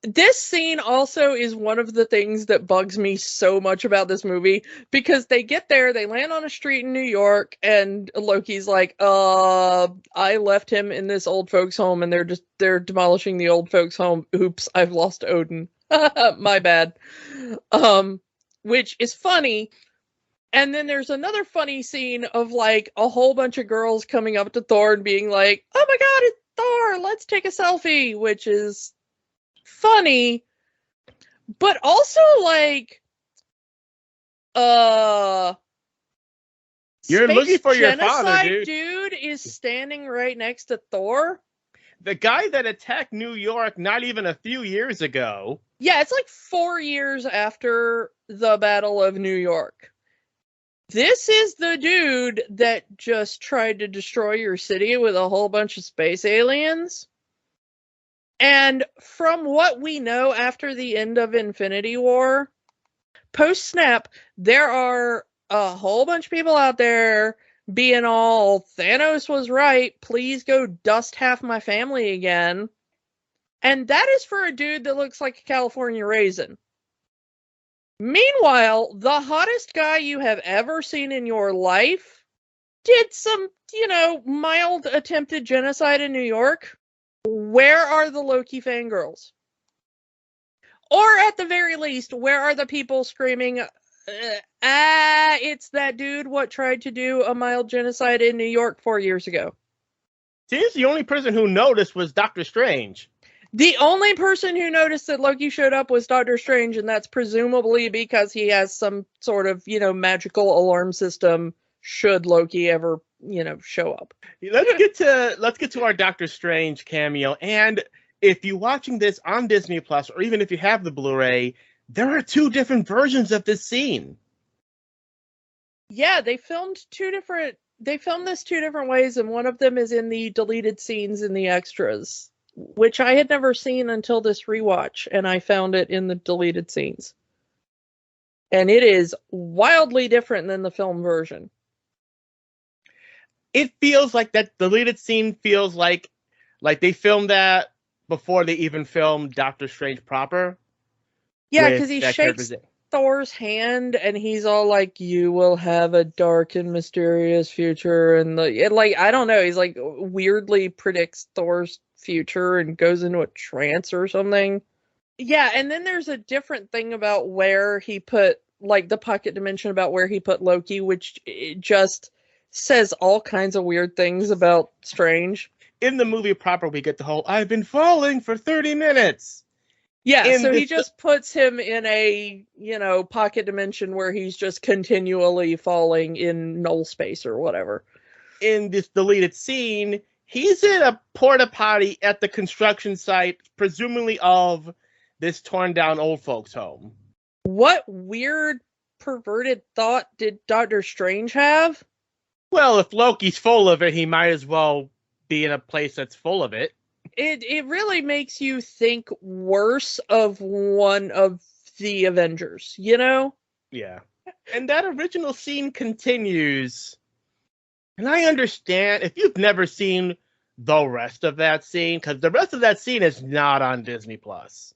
This scene also is one of the things that bugs me so much about this movie, because they get there, they land on a street in New York, and Loki's like, I left him in this old folks home, and they're demolishing the old folks home. Oops, I've lost Odin. My bad. Which is funny. And then there's another funny scene of, like, a whole bunch of girls coming up to Thor and being like, oh my god, it's Thor, let's take a selfie, which is funny, but also, like, you're looking for your father, dude is standing right next to Thor. The guy that attacked New York not even a few years ago. Yeah, it's like 4 years after the Battle of New York. This is the dude that just tried to destroy your city with a whole bunch of space aliens. And from what we know after the end of Infinity War, post-snap, there are a whole bunch of people out there being all, Thanos was right, please go dust half my family again. And that is for a dude that looks like a California raisin. Meanwhile, the hottest guy you have ever seen in your life did some, you know, mild attempted genocide in New York. Where are the Loki fangirls? Or at the very least, where are the people screaming, it's that dude what tried to do a mild genocide in New York 4 years ago? Seems the only person who noticed was Doctor Strange. The only person who noticed that Loki showed up was Doctor Strange, and that's presumably because he has some sort of, you know, magical alarm system should Loki ever, you know, show up. Let's get to our Doctor Strange cameo. And if you're watching this on Disney Plus, or even if you have the Blu-ray, there are 2 different versions of this scene. Yeah, they filmed this 2 different ways, and one of them is in the deleted scenes in the extras, which I had never seen until this rewatch, and I found it in the deleted scenes. And it is wildly different than the film version. it feels like that deleted scene feels like they filmed that before they even filmed Doctor Strange proper. Yeah, because he shakes Thor's hand and he's all like, "You will have a dark and mysterious future," and I don't know, he's like weirdly predicts Thor's future and goes into a trance or something. Yeah, and then there's a different thing about where he put, like, the pocket dimension about where he put Loki, which it just says all kinds of weird things about Strange. In the movie proper, we get the whole "I've been falling for 30 minutes." Yeah, so he just puts him in a, pocket dimension where he's just continually falling in null space or whatever. In this deleted scene, he's in a porta potty at the construction site, presumably of this torn down old folks' home. What weird perverted thought did Doctor Strange have? Well, if Loki's full of it, he might as well be in a place that's full of it. It really makes you think worse of one of the Avengers, Yeah. And that original scene continues. And I understand if you've never seen the rest of that scene, because the rest of that scene is not on Disney Plus.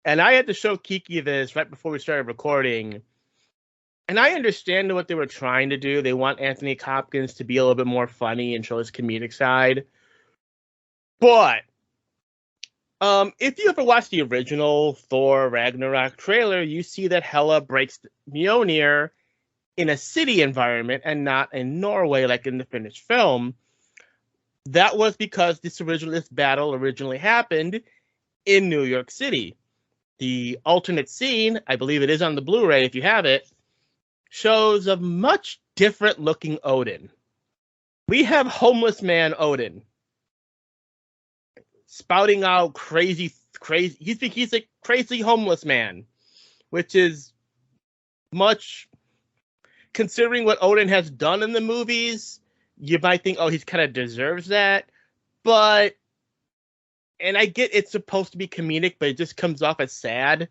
And I had to show Kiki this right before we started recording. And I understand what they were trying to do. They want Anthony Hopkins to be a little bit more funny and show his comedic side. But if you ever watched the original Thor Ragnarok trailer, you see that Hela breaks Mjolnir in a city environment and not in Norway like in the finished film. That was because this battle originally happened in New York City. The alternate scene, I believe it is on the Blu-ray if you have it, shows a much different looking Odin. We have homeless man Odin spouting out crazy. He's a crazy homeless man, which is much, considering what Odin has done in the movies. You might think, oh, he's kind of deserves that, but, and I get it's supposed to be comedic, but it just comes off as sad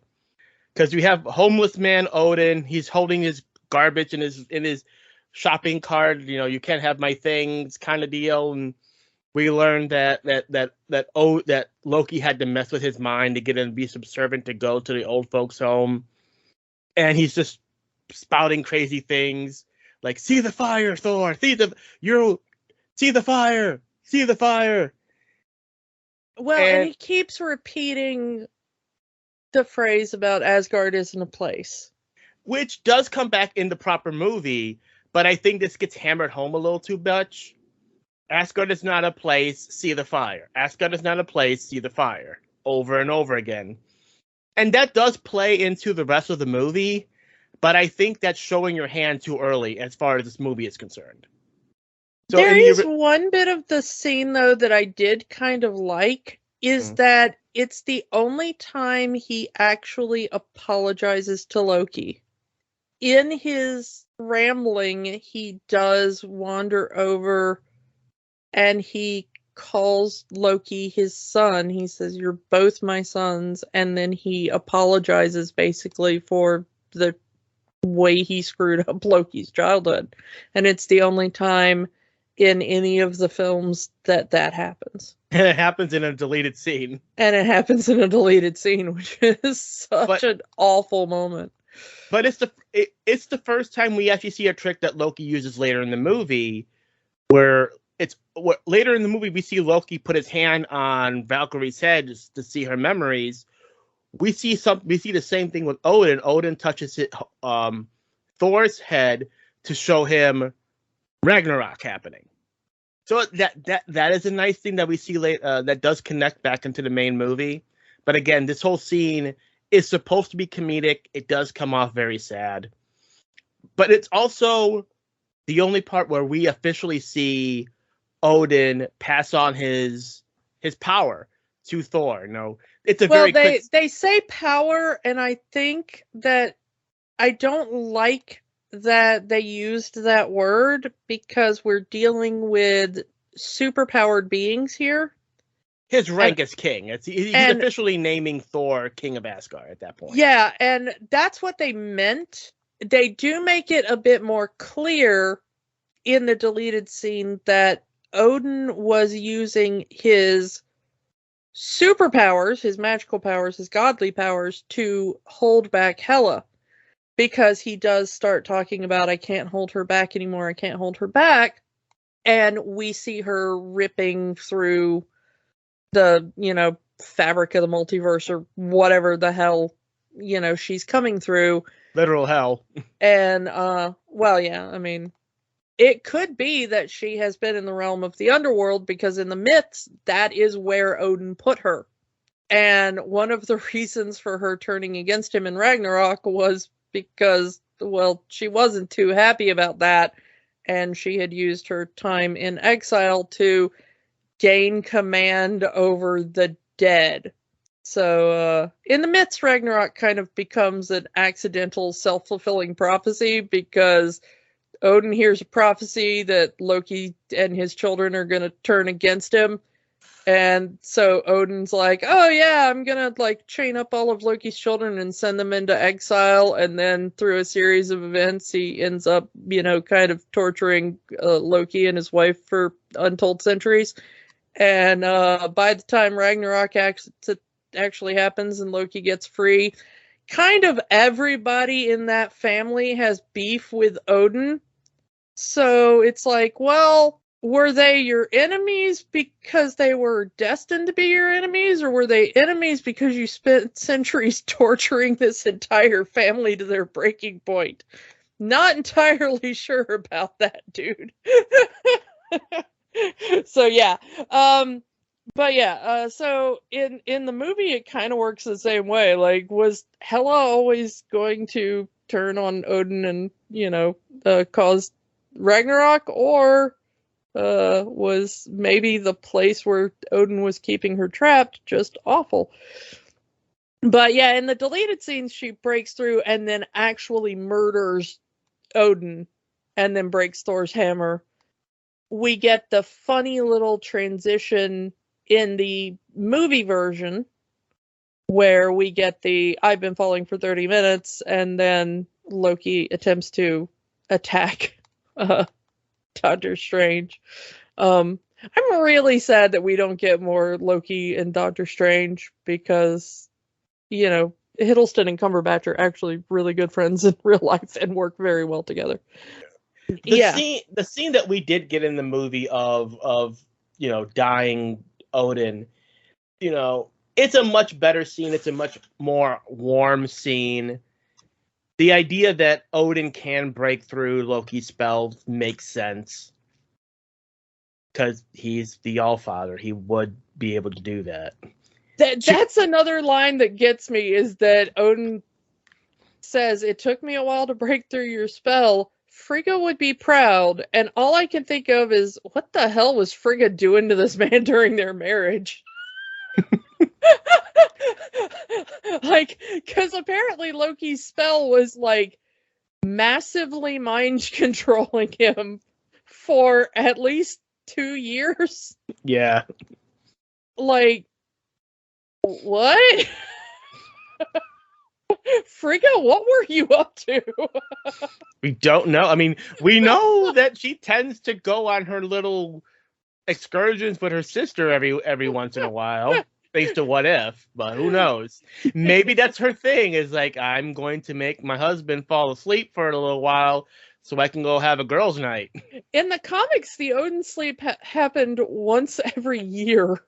because we have homeless man Odin. He's holding his garbage in his shopping cart. You can't have my things, kind of deal. And we learned that Loki had to mess with his mind to get him to be subservient to go to the old folks' home, and he's just spouting crazy things like "See the fire, Thor! See the fire! See the fire!" Well, and he keeps repeating the phrase about Asgard isn't a place, which does come back in the proper movie, but I think this gets hammered home a little too much. Asgard is not a place, see the fire. Asgard is not a place, see the fire. Over and over again. And that does play into the rest of the movie, but I think that's showing your hand too early as far as this movie is concerned. So there is one bit of the scene, though, that I did kind of like, is that it's the only time he actually apologizes to Loki. In his rambling, he does wander over and he calls Loki his son. He says, "You're both my sons." And then he apologizes basically for the way he screwed up Loki's childhood. And it's the only time in any of the films that happens. And it happens in a deleted scene. Which is such an awful moment. But it's the first time we actually see a trick that Loki uses later in the movie, where later in the movie we see Loki put his hand on Valkyrie's head just to see her memories. We see the same thing with Odin. Odin touches Thor's head to show him Ragnarok happening. So that is a nice thing that we see that does connect back into the main movie. But again, this whole scene is supposed to be comedic. It does come off very sad. But it's also the only part where we officially see Odin pass on his power to Thor. No, it's a very quick... they say power, and I think that I don't like that they used that word because we're dealing with superpowered beings here. His rank is king. He's officially naming Thor King of Asgard at that point. Yeah, and that's what they meant. They do make it a bit more clear in the deleted scene that Odin was using his superpowers, his magical powers, his godly powers, to hold back Hela. Because he does start talking about, I can't hold her back anymore, I can't hold her back. And we see her ripping through the, fabric of the multiverse or whatever the hell, she's coming through. Literal hell. And, well, yeah, I mean, it could be that she has been in the realm of the underworld because in the myths, that is where Odin put her. And one of the reasons for her turning against him in Ragnarok was because, well, she wasn't too happy about that, and she had used her time in exile to gain command over the dead. So, in the myths, Ragnarok kind of becomes an accidental self-fulfilling prophecy because Odin hears a prophecy that Loki and his children are going to turn against him. And so Odin's like, oh yeah, I'm gonna chain up all of Loki's children and send them into exile. And then through a series of events, he ends up, kind of torturing Loki and his wife for untold centuries. And by the time Ragnarok actually happens and Loki gets free, kind of everybody in that family has beef with Odin. So it's like, well, were they your enemies because they were destined to be your enemies, or were they enemies because you spent centuries torturing this entire family to their breaking point? Not entirely sure about that, dude. So yeah. But yeah, so in the movie it kind of works the same way. Like, was Hela always going to turn on Odin and, cause Ragnarok, or was maybe the place where Odin was keeping her trapped just awful? But yeah, in the deleted scenes, she breaks through and then actually murders Odin and then breaks Thor's hammer. We get the funny little transition in the movie version where we get the I've been falling for 30 minutes and then Loki attempts to attack Doctor Strange. I'm really sad that we don't get more Loki and Doctor Strange because, Hiddleston and Cumberbatch are actually really good friends in real life and work very well together. The scene that we did get in the movie of dying Odin, it's a much better scene. It's a much more warm scene. The idea that Odin can break through Loki's spells makes sense. Because he's the Allfather. He would be able to do that. That's another line that gets me, is that Odin says, it took me a while to break through your spell. Frigga would be proud. And all I can think of is, what the hell was Frigga doing to this man during their marriage? Because apparently Loki's spell was, massively mind controlling him for at least 2 years. Yeah. What? Frigga, what were you up to? We don't know. I mean, we know that she tends to go on her little excursions with her sister every once in a while, thanks to What If, but who knows? Maybe that's her thing, is I'm going to make my husband fall asleep for a little while so I can go have a girls' night. In the comics, the Odin sleep happened once every year.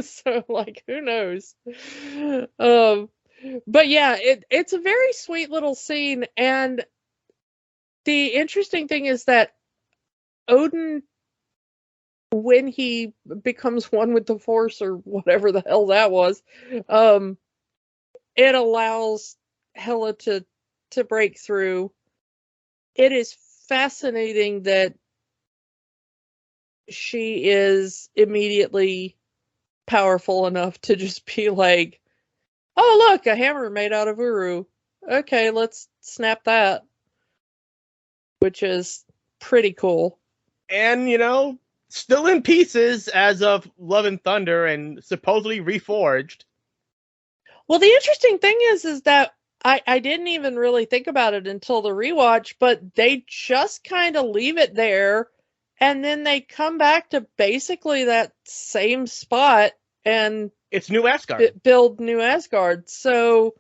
So, who knows? But yeah, it's a very sweet little scene, and the interesting thing is that Odin, when he becomes one with the Force, or whatever the hell that was, it allows Hela to break through. It is fascinating that she is immediately powerful enough to just be like, oh look, a hammer made out of Uru. Okay, let's snap that. Which is pretty cool. And, still in pieces as of Love and Thunder and supposedly reforged. Well, the interesting thing is that I didn't even really think about it until the rewatch, but they just kind of leave it there, and then they come back to basically that same spot and It's New Asgard. build New Asgard. So,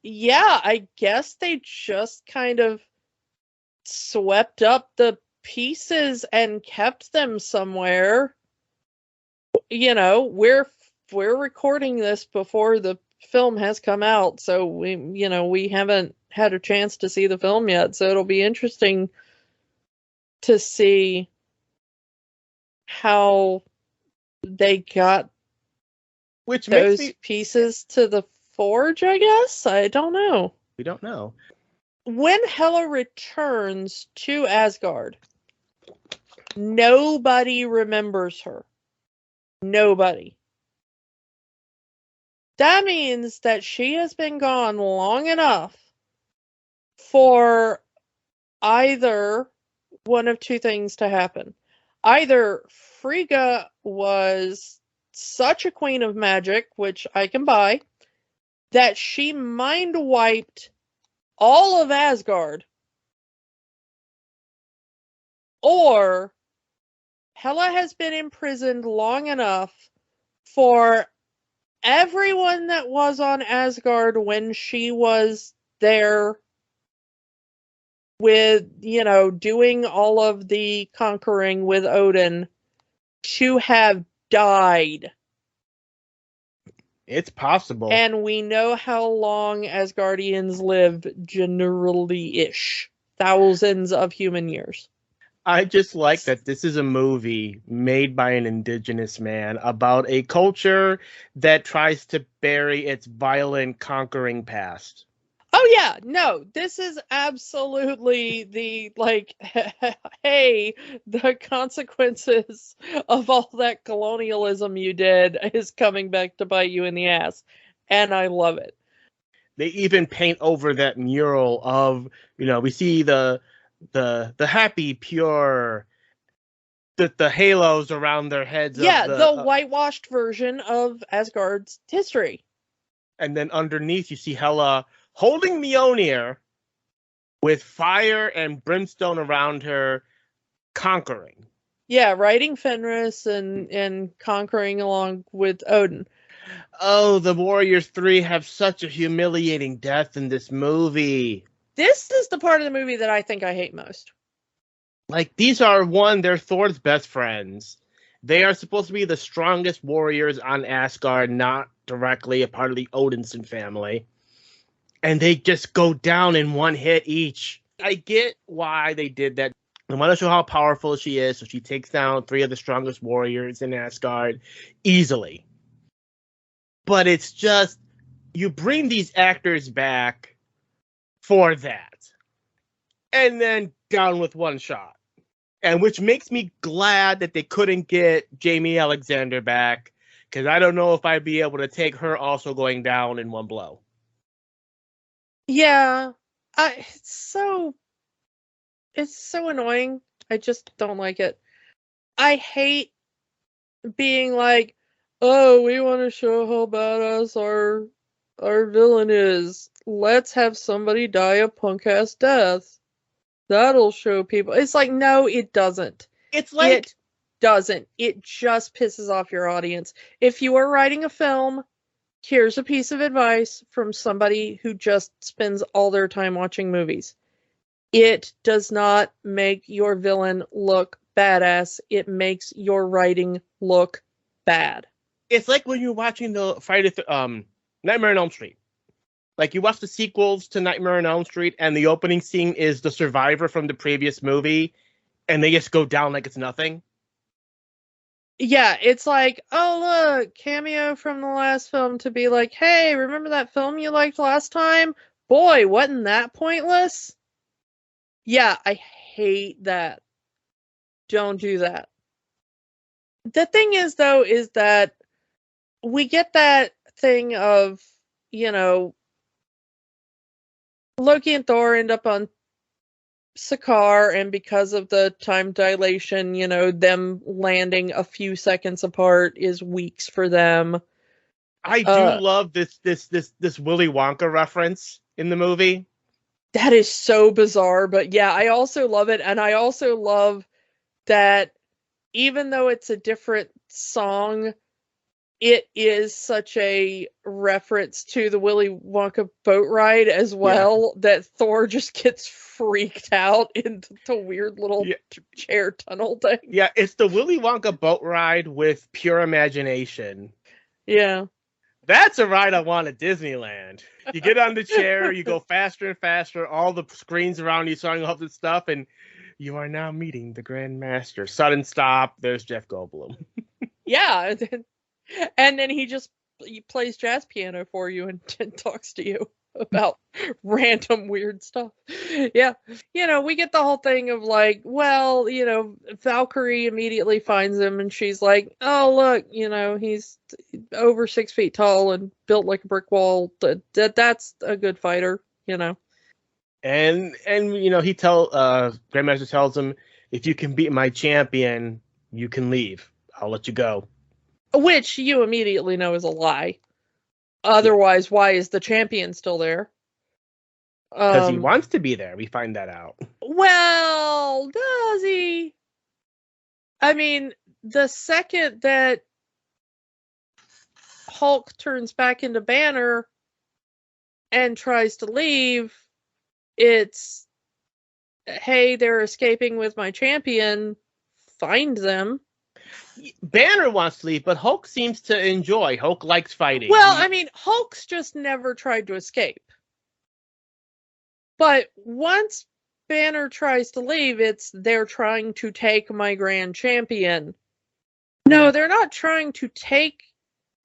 yeah, I guess they just kind of swept up the pieces and kept them somewhere. You know, we're recording this before the film has come out, so we haven't had a chance to see the film yet, so it'll be interesting to see how they got Which those makes me pieces to the forge, I guess. I don't know. we don't know. When Hela returns to Asgard, nobody remembers her. Nobody. That means that she has been gone long enough for either one of two things to happen. Either Frigga was such a queen of magic, which I can buy, that she mind wiped all of Asgard, or Hela has been imprisoned long enough for everyone that was on Asgard when she was there with, doing all of the conquering with Odin to have died. It's possible. And we know how long Asgardians live, generally-ish. Thousands of human years. I just like that this is a movie made by an indigenous man about a culture that tries to bury its violent, conquering past. Oh yeah, no, this is absolutely the, hey, the consequences of all that colonialism you did is coming back to bite you in the ass. And I love it. They even paint over that mural of, we see the happy, pure, the halos around their heads. Yeah, of the whitewashed version of Asgard's history. And then underneath you see Hela holding Mjolnir with fire and brimstone around her, conquering. Yeah, riding Fenris and conquering along with Odin. Oh, the Warriors 3 have such a humiliating death in this movie. This is the part of the movie that I think I hate most. Like, they're Thor's best friends. They are supposed to be the strongest warriors on Asgard, not directly a part of the Odinson family. And they just go down in one hit each. I get why they did that. They want to show how powerful she is, so she takes down 3 of the strongest warriors in Asgard easily. But it's just, you bring these actors back for that. And then down with one shot. And which makes me glad that they couldn't get Jamie Alexander back, because I don't know if I'd be able to take her also going down in one blow. Yeah, it's so annoying. I just don't like it. I hate being like, oh, we want to show how badass our villain is. Let's have somebody die a punk ass death. That'll show people. It's like, no, it doesn't. It's like, it doesn't. It just pisses off your audience. If you are writing a film, here's a piece of advice from somebody who just spends all their time watching movies. It does not make your villain look badass. It makes your writing look bad. It's like when you're watching the Nightmare on Elm Street. Like, you watch the sequels to Nightmare on Elm Street, and the opening scene is the survivor from the previous movie, and they just go down like it's nothing. Yeah, it's like, oh, look, cameo from the last film to be like, hey, remember that film you liked last time? Boy, wasn't that pointless? Yeah, I hate that. Don't do that. The thing is, though, is that we get that thing of, Loki and Thor end up on Sakaar, and because of the time dilation, them landing a few seconds apart is weeks for them. I do love this Willy Wonka reference. in the movie. That is so bizarre, but yeah, I also love it, and I also love that even though it's a different song, it is such a reference to the Willy Wonka boat ride as well that Thor just gets freaked out into the weird little chair tunnel thing. Yeah, it's the Willy Wonka boat ride with pure imagination. Yeah. That's a ride I want at Disneyland. You get on the chair, you go faster and faster, all the screens around you showing off the stuff, and you are now meeting the Grand Master. Sudden stop, there's Jeff Goldblum. Yeah. And then he plays jazz piano for you and talks to you about random weird stuff. Yeah. We get the whole thing of like, well, Valkyrie immediately finds him and she's like, oh, look, he's over 6 feet tall and built like a brick wall. That's a good fighter, And he Grandmaster tells him, if you can beat my champion, you can leave. I'll let you go. Which you immediately know is a lie. Otherwise, why is the champion still there? Because he wants to be there. We find that out. Well, does he? I mean, the second that Hulk turns back into Banner and tries to leave, it's, hey, they're escaping with my champion. Find them. Banner wants to leave, but Hulk seems to enjoy. Hulk likes fighting. Well, I mean, Hulk's just never tried to escape. But once Banner tries to leave, they're trying to take my Grand Champion. No, they're not trying to take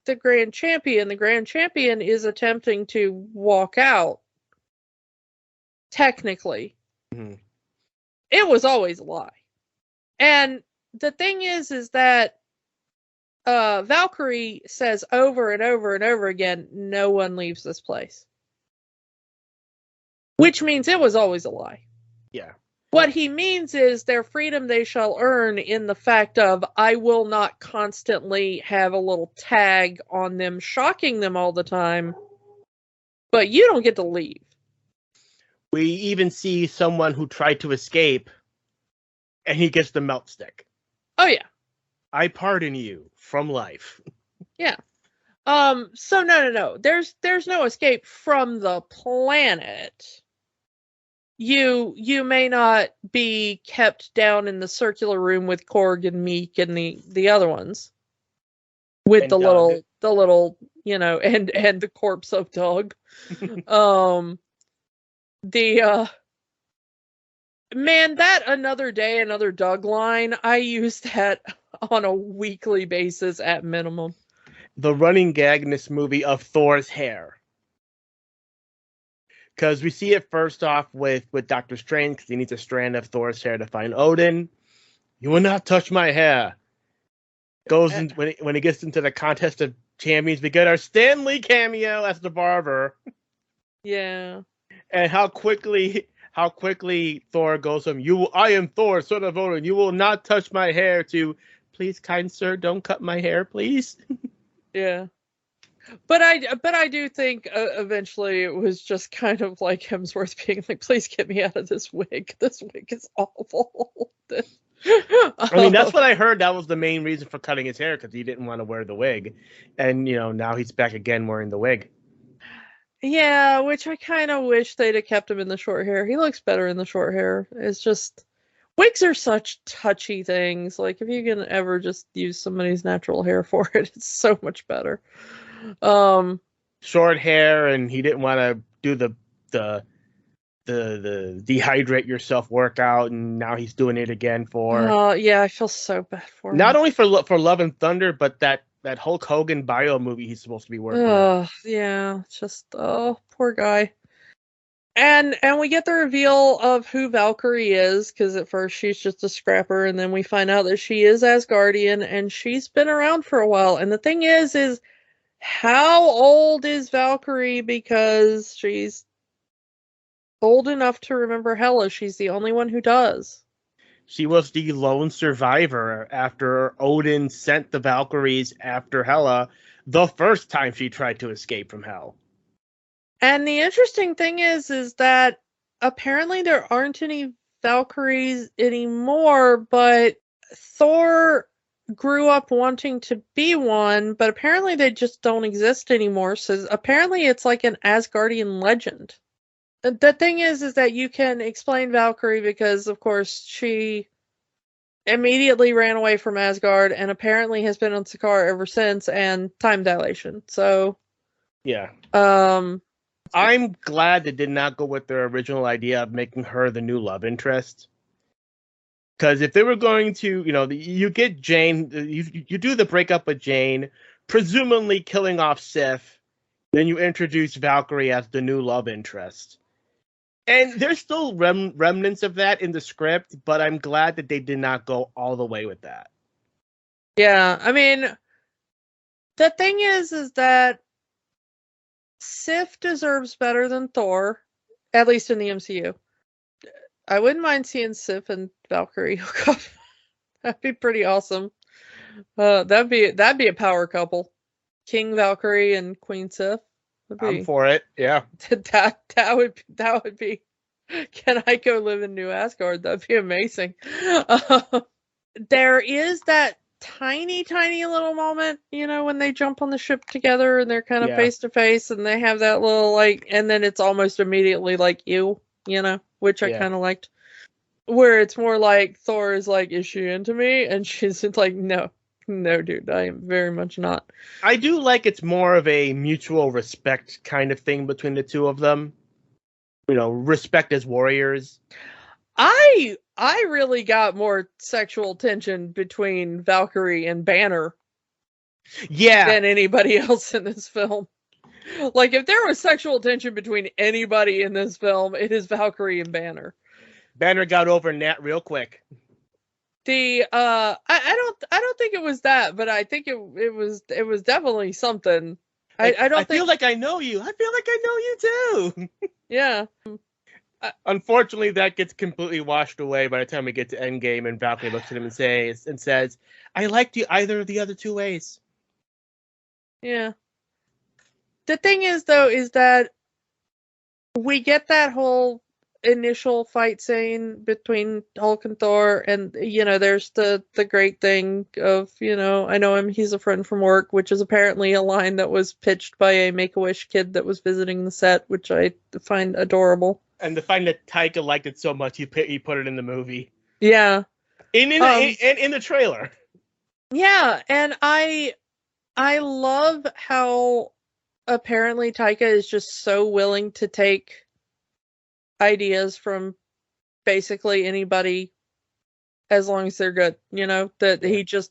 the Grand Champion. The Grand Champion is attempting to walk out. Technically. Mm-hmm. It was always a lie. And the thing is that Valkyrie says over and over and over again, no one leaves this place. Which means it was always a lie. Yeah. What he means is their freedom they shall earn in the fact of, I will not constantly have a little tag on them, shocking them all the time, but you don't get to leave. We even see someone who tried to escape, and he gets the melt stick. Oh, yeah. I pardon you from life. Yeah. So no. There's no escape from the planet. You may not be kept down in the circular room with Korg and Meek and the other ones. With and the Doug. little, and the corpse of Doug. Man, that Another Day, Another Doug line, I use that on a weekly basis at minimum. The running gag in this movie of Thor's hair. Because we see it first off with Doctor Strange, because he needs a strand of Thor's hair to find Odin. You will not touch my hair. Goes in, when he gets into the contest of champions, we get our Stan Lee cameo as the barber. Yeah. And how quickly Thor goes from I am Thor, son of Odin. You will not touch my hair to, please, kind sir, don't cut my hair, please. Yeah. But I do think eventually it was just kind of like Hemsworth being like, please get me out of this wig. This wig is awful. I mean, that's what I heard. That was the main reason for cutting his hair, because he didn't want to wear the wig. And, now he's back again wearing the wig. Yeah, which I kind of wish they'd have kept him in the short hair. He looks better in the short hair. It's just, wigs are such touchy things. Like, if you can ever just use somebody's natural hair for it, it's so much better. Short hair, and he didn't want to do the dehydrate yourself workout, and now he's doing it again for. Yeah, I feel so bad for him. Not only for Love and Thunder, but that Hulk Hogan bio movie he's supposed to be working on. Yeah, just poor guy. And we get the reveal of who Valkyrie is, because at first she's just a scrapper, and then we find out that she is Asgardian, and she's been around for a while. And the thing is how old is Valkyrie? Because she's old enough to remember Hela. She's the only one who does. She was the lone survivor after Odin sent the Valkyries after Hela the first time she tried to escape from Hell. And the interesting thing is that apparently there aren't any Valkyries anymore, but Thor grew up wanting to be one, but apparently they just don't exist anymore. So apparently it's like an Asgardian legend. The thing is that you can explain Valkyrie because, of course, she immediately ran away from Asgard and apparently has been on Sakaar ever since, and time dilation. So, Yeah. um, I'm glad they did not go with their original idea of making her the new love interest. Because if they were going to, you get Jane, you do the breakup with Jane, presumably killing off Sif, then you introduce Valkyrie as the new love interest. And there's still remnants of that in the script, but I'm glad that they did not go all the way with that. yeah, I mean, the thing is that Sif deserves better than Thor, at least in the MCU. I wouldn't mind seeing Sif and Valkyrie hook up. That'd be pretty awesome. That'd be a power couple. King Valkyrie and Queen Sif. I'm for it. Yeah. That would be. Can I go live in New Asgard? That'd be amazing. There is that tiny little moment, when they jump on the ship together and they're kind of face to face and they have that little and then it's almost immediately like which I kind of liked. Where it's more like Thor is like, is she into me? And she's like, no, dude, I am very much not. I do like it's more of a mutual respect kind of thing between the two of them. Respect as warriors. I really got more sexual tension between Valkyrie and Banner. Yeah. Than anybody else in this film. Like, if there was sexual tension between anybody in this film, it is Valkyrie and Banner. Banner got over Nat real quick. I don't think it was that, but I think it was definitely something. I feel like I know you. I feel like I know you too. Yeah. Unfortunately, that gets completely washed away by the time we get to Endgame, and Valkyrie looks at him and says, "I liked you either of the other two ways." Yeah. The thing is, though, is that we get that whole initial fight scene between Hulk and Thor, and there's the great thing of I know him, he's a friend from work, which is apparently a line that was pitched by a Make-A-Wish kid that was visiting the set, which I find adorable. And the fact that Taika liked it so much, he put it in the movie. Yeah, in the trailer. Yeah, and I love how apparently Taika is just so willing to take ideas from basically anybody as long as they're good, that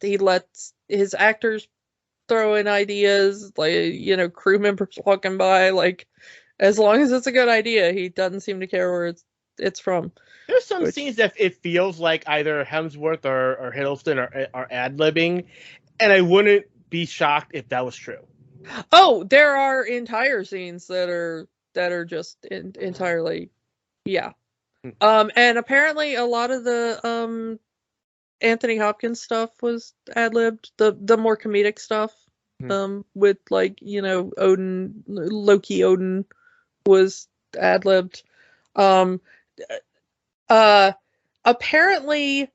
he lets his actors throw in ideas, like, crew members walking by, like, as long as it's a good idea, he doesn't seem to care where it's from. There's some scenes that it feels like either Hemsworth or Hiddleston are ad-libbing, and I wouldn't be shocked if that was true. Oh, there are entire scenes that are just entirely, yeah. And apparently a lot of the Anthony Hopkins stuff was ad-libbed, the more comedic stuff, with Odin, Loki Odin was ad-libbed. Apparently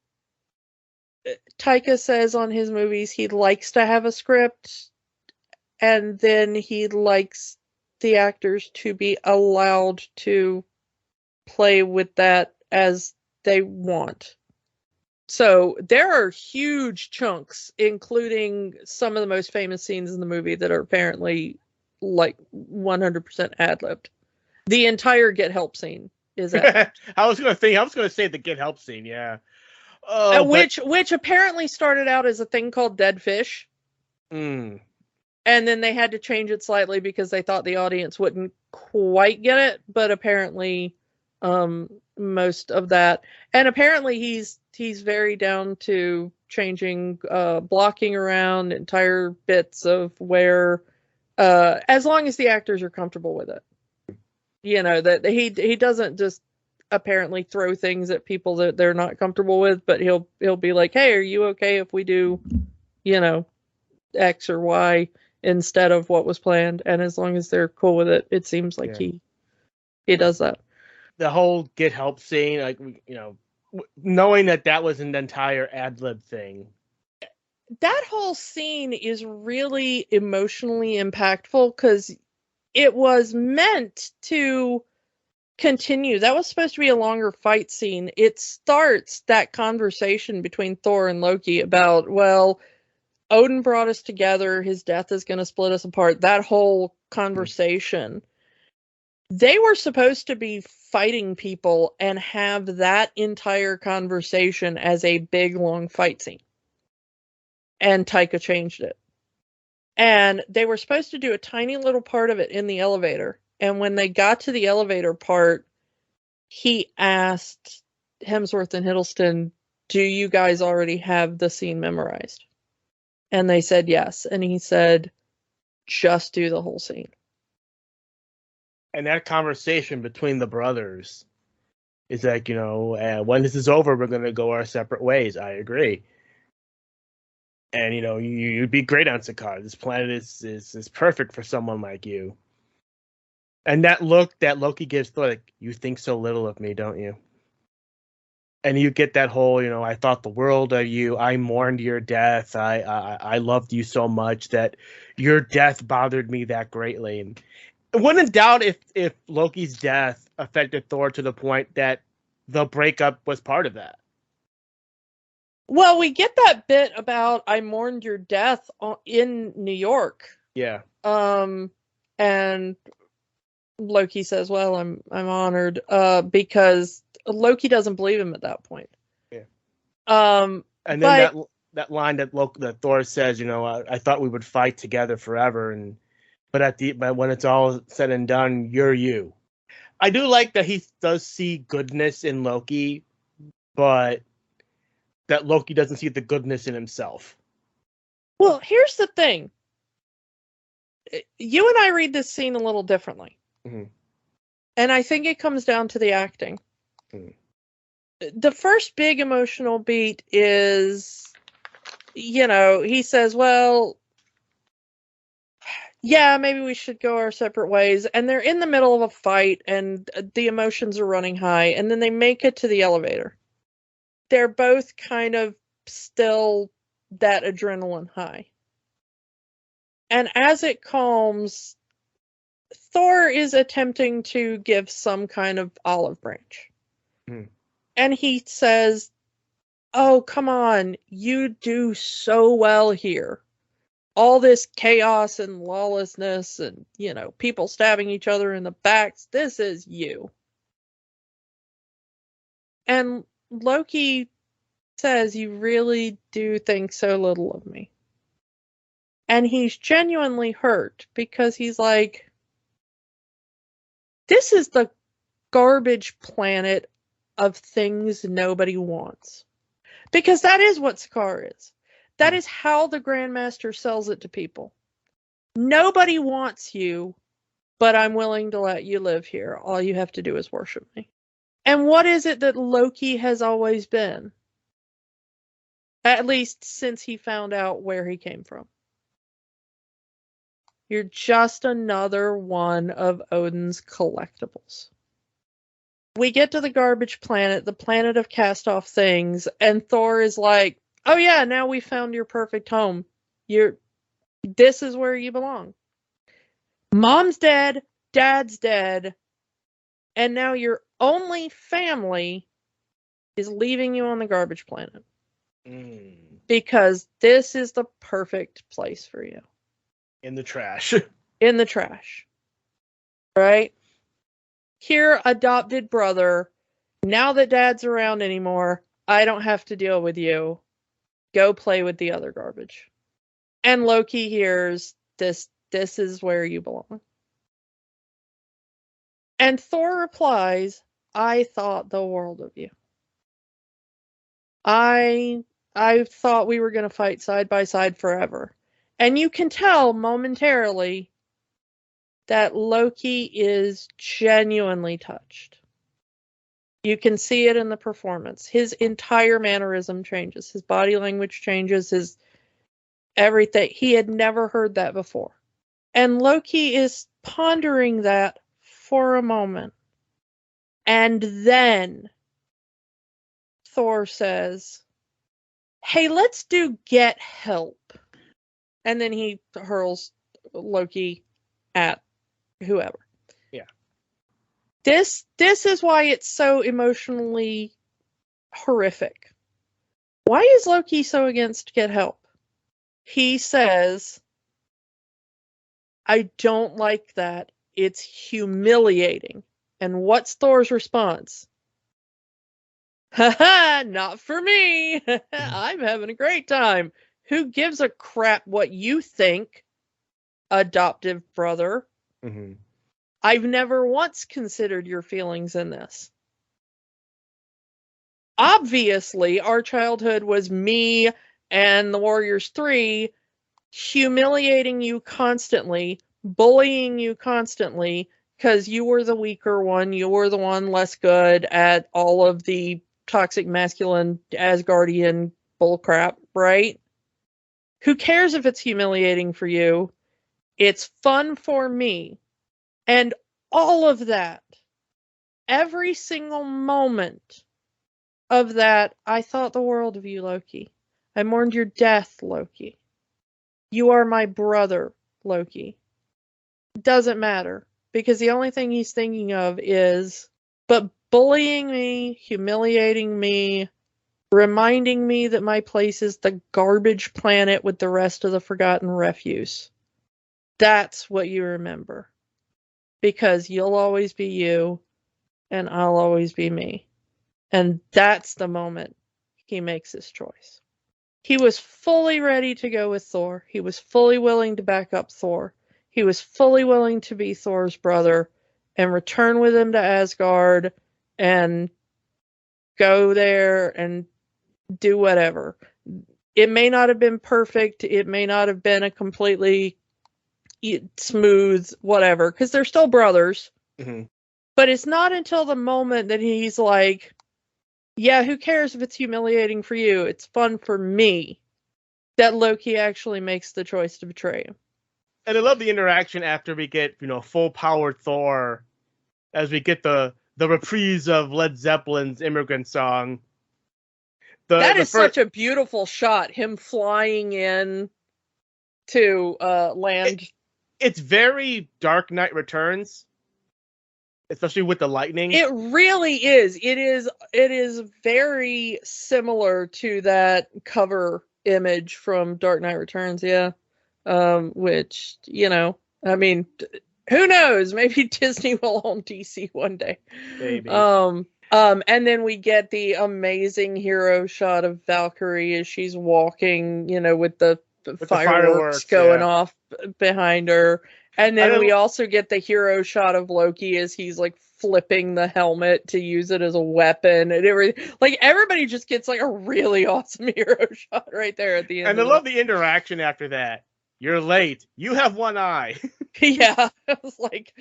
Taika says on his movies he likes to have a script, and then he likes the actors to be allowed to play with that as they want. So there are huge chunks, including some of the most famous scenes in the movie, that are apparently like 100% ad-libbed. The entire Get Help scene is ad-libbed. I was going to say the Get Help scene, yeah. Which apparently started out as a thing called Dead Fish. And then they had to change it slightly because they thought the audience wouldn't quite get it, but apparently most of that. And apparently he's very down to changing blocking around entire bits of where as long as the actors are comfortable with it. That he doesn't just apparently throw things at people that they're not comfortable with, but he'll be like, "Hey, are you okay if we do, X or Y instead of what was planned. And as long as they're cool with it, it seems like he does that. The whole get help scene, like, you know, knowing that was an entire ad lib thing. That whole scene is really emotionally impactful because it was meant to continue. That was supposed to be a longer fight scene. It starts that conversation between Thor and Loki about, well, Odin brought us together. His death is going to split us apart. That whole conversation. They were supposed to be fighting people and have that entire conversation as a big, long fight scene. And Taika changed it. And they were supposed to do a tiny little part of it in the elevator. And when they got to the elevator part, he asked Hemsworth and Hiddleston, do you guys already have the scene memorized? And they said yes. And he said, just do the whole scene. And that conversation between the brothers is like, you know, when this is over, we're going to go our separate ways. I agree. And, you know, you'd be great on Sakaar. This planet is perfect for someone like you. And that look that Loki gives Thor, like, you think so little of me, don't you? And you get that whole, you know, I thought the world of you. I mourned your death. I loved you so much that your death bothered me that greatly. And I wouldn't doubt if Loki's death affected Thor to the point that the breakup was part of that. Well, we get that bit about I mourned your death in New York. Yeah. And Loki says, "Well, I'm honored," because Loki doesn't believe him at that point. Yeah. And then that line that Thor says, you know, I thought we would fight together forever, but when it's all said and done, you're you. I do like that he does see goodness in Loki, but that Loki doesn't see the goodness in himself. Well, here's the thing. You and I read this scene a little differently. Mm-hmm. And I think it comes down to the acting. Mm-hmm. The first big emotional beat is, you know, he says, well, yeah, maybe we should go our separate ways. And they're in the middle of a fight and the emotions are running high. And then they make it to the elevator. They're both kind of still that adrenaline high. And as it calms, Thor is attempting to give some kind of olive branch. Mm. And he says, oh, come on, you do so well here. All this chaos and lawlessness and, you know, people stabbing each other in the backs, this is you. And Loki says, you really do think so little of me. And he's genuinely hurt because he's like, this is the garbage planet of things nobody wants. Because that is what Sakaar is. That is how the Grandmaster sells it to people. Nobody wants you, but I'm willing to let you live here. All you have to do is worship me. And what is it that Loki has always been? At least since he found out where he came from. You're just another one of Odin's collectibles. We get to the garbage planet, the planet of cast-off things, and Thor is like, oh yeah, now we found your perfect home. This is where you belong. Mom's dead, dad's dead, and now your only family is leaving you on the garbage planet. Mm. Because this is the perfect place for you. In the trash. In the trash. Right? Here, adopted brother, now that dad's around anymore, I don't have to deal with you. Go play with the other garbage. And Loki hears, this is where you belong. And Thor replies, I thought the world of you. I thought we were going to fight side by side forever. And you can tell momentarily that Loki is genuinely touched. You can see it in the performance. His entire mannerism changes. His body language changes. everything. He had never heard that before. And Loki is pondering that for a moment. And then Thor says, hey, let's do get help. And then he hurls Loki at whoever. Yeah. This is why it's so emotionally horrific. Why is Loki so against get help? He says, I don't like that. It's humiliating. And what's Thor's response? Haha, not for me. I'm having a great time. Who gives a crap what you think, adoptive brother? Mm-hmm. I've never once considered your feelings in this. Obviously, our childhood was me and the Warriors 3 humiliating you constantly, bullying you constantly, because you were the weaker one, you were the one less good at all of the toxic masculine Asgardian bullcrap, right? Who cares if it's humiliating for you? It's fun for me. And all of that, every single moment of that, I thought the world of you, Loki. I mourned your death, Loki. You are my brother, Loki. Doesn't matter, because the only thing he's thinking of is, but bullying me, humiliating me, reminding me that my place is the garbage planet with the rest of the forgotten refuse. That's what you remember. Because you'll always be you, and I'll always be me. And that's the moment he makes his choice. He was fully ready to go with Thor. He was fully willing to back up Thor. He was fully willing to be Thor's brother and return with him to Asgard and go there and do whatever. It may not have been perfect. It may not have been a completely smooth whatever, because they're still brothers. Mm-hmm. But it's not until the moment that he's like, yeah, who cares if it's humiliating for you? It's fun for me, that Loki actually makes the choice to betray him. And I love the interaction after we get, full powered Thor, as we get the reprise of Led Zeppelin's Immigrant Song. That is such a beautiful shot, him flying in to land. It's very Dark Knight Returns, especially with the lightning. It really is. It is very similar to that cover image from Dark Knight Returns, yeah. Which, I mean, who knows? Maybe Disney will own DC one day. Maybe. And then we get the amazing hero shot of Valkyrie as she's walking, with the fireworks going off behind her. And then we also get the hero shot of Loki as he's like flipping the helmet to use it as a weapon and everything. Like, everybody just gets like a really awesome hero shot right there at the end. And I love the interaction after that. You're late. You have one eye. Yeah. I was like,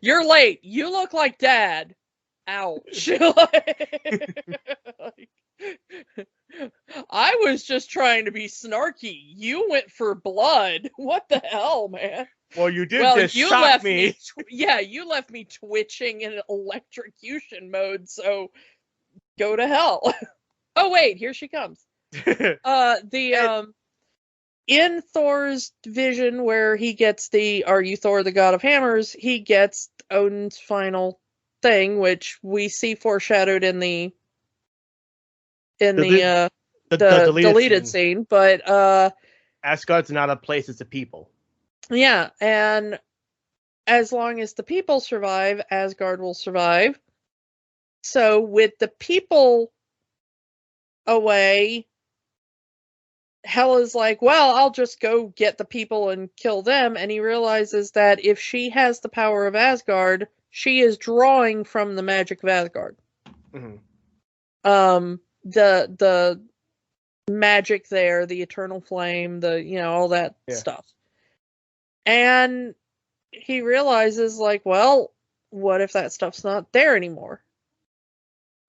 you're late. You look like Dad. Ouch. I was just trying to be snarky. You went for blood. What the hell, man? Well, you did just shock me. You left me twitching in electrocution mode, so go to hell. Oh, wait, here she comes. In Thor's vision, where he gets the "Are you Thor, the God of Hammers?" he gets Odin's final thing, which we see foreshadowed in the deleted scene. But Asgard's not a place; it's a people. Yeah, and as long as the people survive, Asgard will survive. So with the people away, Hela's like, well, I'll just go get the people and kill them. And he realizes that if she has the power of Asgard, she is drawing from the magic of Asgard. Mm-hmm. The magic there, the eternal flame, all that stuff. And he realizes, like, well, what if that stuff's not there anymore?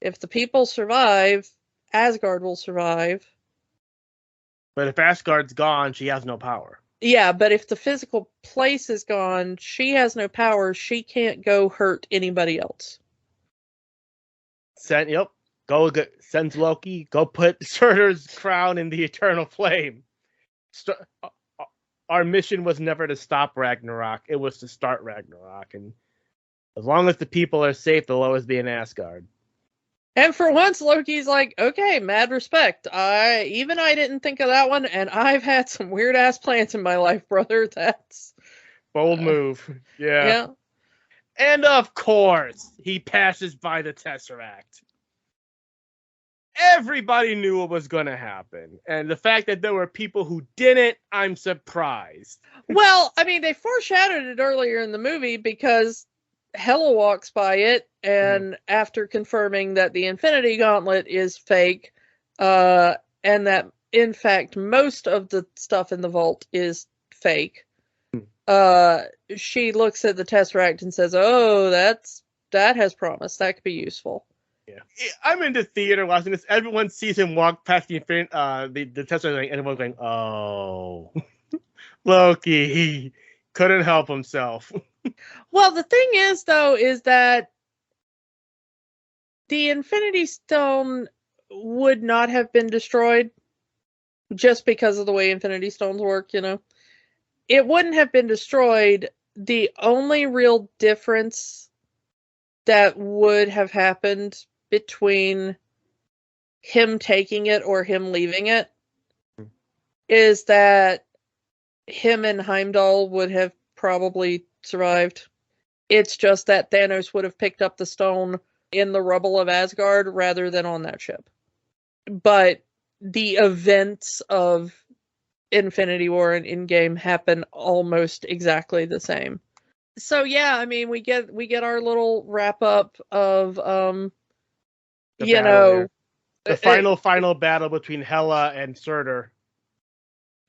If the people survive, Asgard will survive. But if Asgard's gone, she has no power. Yeah, but if the physical place is gone, she has no power. She can't go hurt anybody else. Yep. Sends Loki. Go put Surtur's crown in the eternal flame. Our mission was never to stop Ragnarok. It was to start Ragnarok. And as long as the people are safe, they'll always be in Asgard. And for once, Loki's like, okay, mad respect. I didn't think of that one, and I've had some weird ass plans in my life, brother. That's bold move. Yeah. And of course, he passes by the Tesseract. Everybody knew what was going to happen. And the fact that there were people who didn't, I'm surprised. Well, I mean, they foreshadowed it earlier in the movie because Hela walks by it, and after confirming that the Infinity Gauntlet is fake, and that, in fact, most of the stuff in the vault is fake, she looks at the Tesseract and says, oh, that has promise. That could be useful. Yeah, I'm in the theater watching this. Everyone sees him walk past the Tesseract, and everyone's going, "Oh, Loki, he couldn't help himself." Well, the thing is, though, is that the Infinity Stone would not have been destroyed just because of the way Infinity Stones work. It wouldn't have been destroyed. The only real difference that would have happened between him taking it or him leaving it is that him and Heimdall would have probably survived. It's just that Thanos would have picked up the stone in the rubble of Asgard rather than on that ship. But the events of Infinity War and Endgame happen almost exactly the same. So yeah, I mean, we get our little wrap up of the final battle between Hela and Surtur.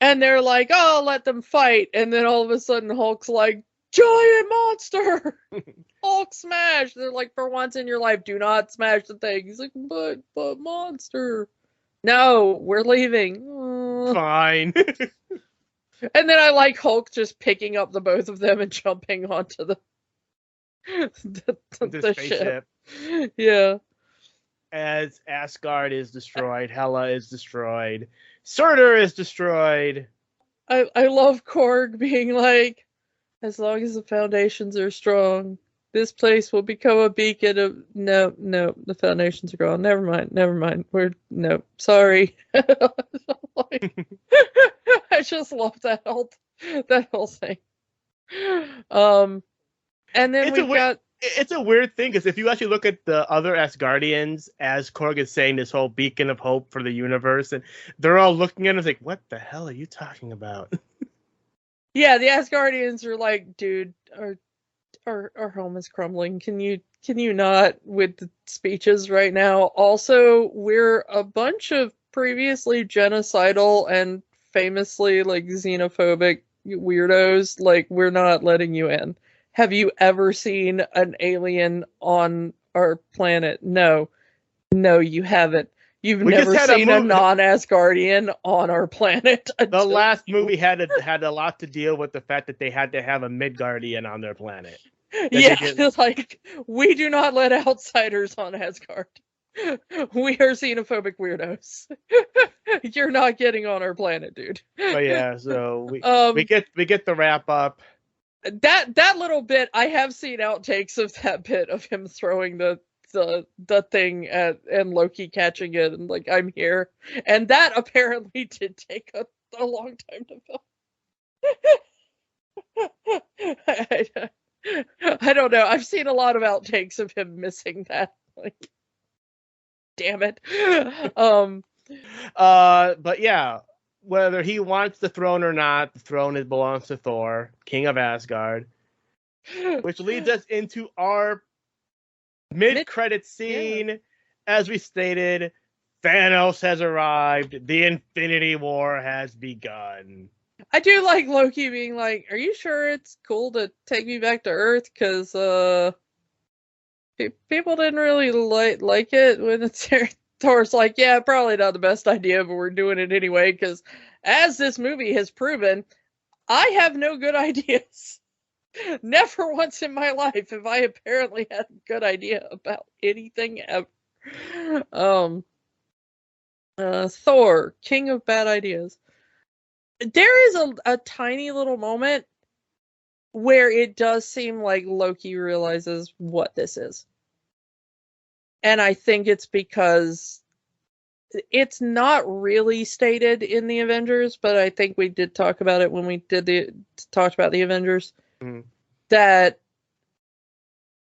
And they're like, "Oh, let them fight," and then all of a sudden Hulk's like, "Giant monster!" Hulk smash. They're like, "For once in your life, do not smash the thing." He's like, "But monster." No, we're leaving. Fine. And then I like Hulk just picking up the both of them and jumping onto the ship. Yeah. As Asgard is destroyed, Hela is destroyed, Surtur is destroyed. I love Korg being like, as long as the foundations are strong, this place will become a beacon of... No, the foundations are gone. Never mind. Sorry. I just love that whole thing. And then it's a weird thing, because if you actually look at the other Asgardians, as Korg is saying this whole beacon of hope for the universe, and they're all looking at us like, what the hell are you talking about? Yeah, the Asgardians are like, dude, our home is crumbling. Can you not with the speeches right now? Also, we're a bunch of previously genocidal and famously like xenophobic weirdos. Like, we're not letting you in. Have you ever seen an alien on our planet? No, you haven't. You've never seen a non-Asgardian on our planet. The last movie had a lot to deal with the fact that they had to have a Midgardian on their planet. Yeah, like, we do not let outsiders on Asgard. We are xenophobic weirdos. You're not getting on our planet, dude. But yeah, so we get the wrap up. That little bit, I have seen outtakes of that bit of him throwing the thing at and Loki catching it and like, I'm here. And that apparently did take a long time to film. I don't know. I've seen a lot of outtakes of him missing that. Like, damn it. But yeah, whether he wants the throne or not, the throne belongs to Thor, King of Asgard. Which leads us into our mid-credit scene. Yeah. As we stated, Thanos has arrived. The Infinity War has begun. I do like Loki being like, are you sure it's cool to take me back to Earth? Because people didn't really like it when it's there. Thor's like, yeah, probably not the best idea, but we're doing it anyway, because as this movie has proven, I have no good ideas. Never once in my life have I apparently had a good idea about anything ever. Thor, king of bad ideas. There is a tiny little moment where it does seem like Loki realizes what this is. And I think it's because it's not really stated in the Avengers, but I think we did talk about it when we talked about the Avengers. Mm-hmm. That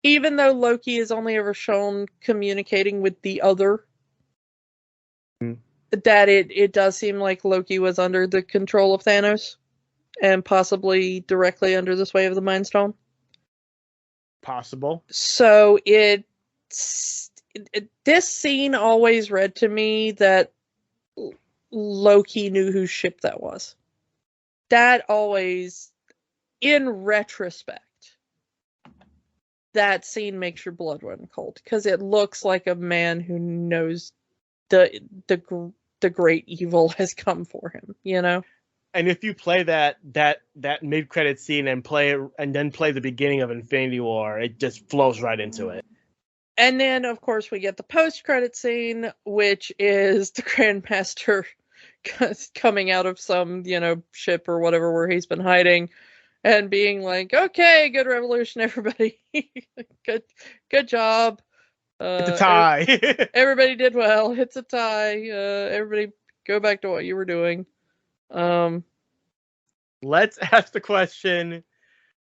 even though Loki is only ever shown communicating with the other, that it does seem like Loki was under the control of Thanos and possibly directly under the sway of the Mind Stone. Possible. So this scene always read to me that Loki knew whose ship that was. That always, in retrospect, that scene makes your blood run cold because it looks like a man who knows the great evil has come for him, you know? And if you play that mid-credit scene and then play the beginning of Infinity War, it just flows right into it. And then, of course, we get the post-credit scene, which is the Grandmaster coming out of some, ship or whatever where he's been hiding and being like, "Okay, good revolution, everybody. good job. It's a tie. Everybody did well. It's a tie. Everybody go back to what you were doing." Let's ask the question,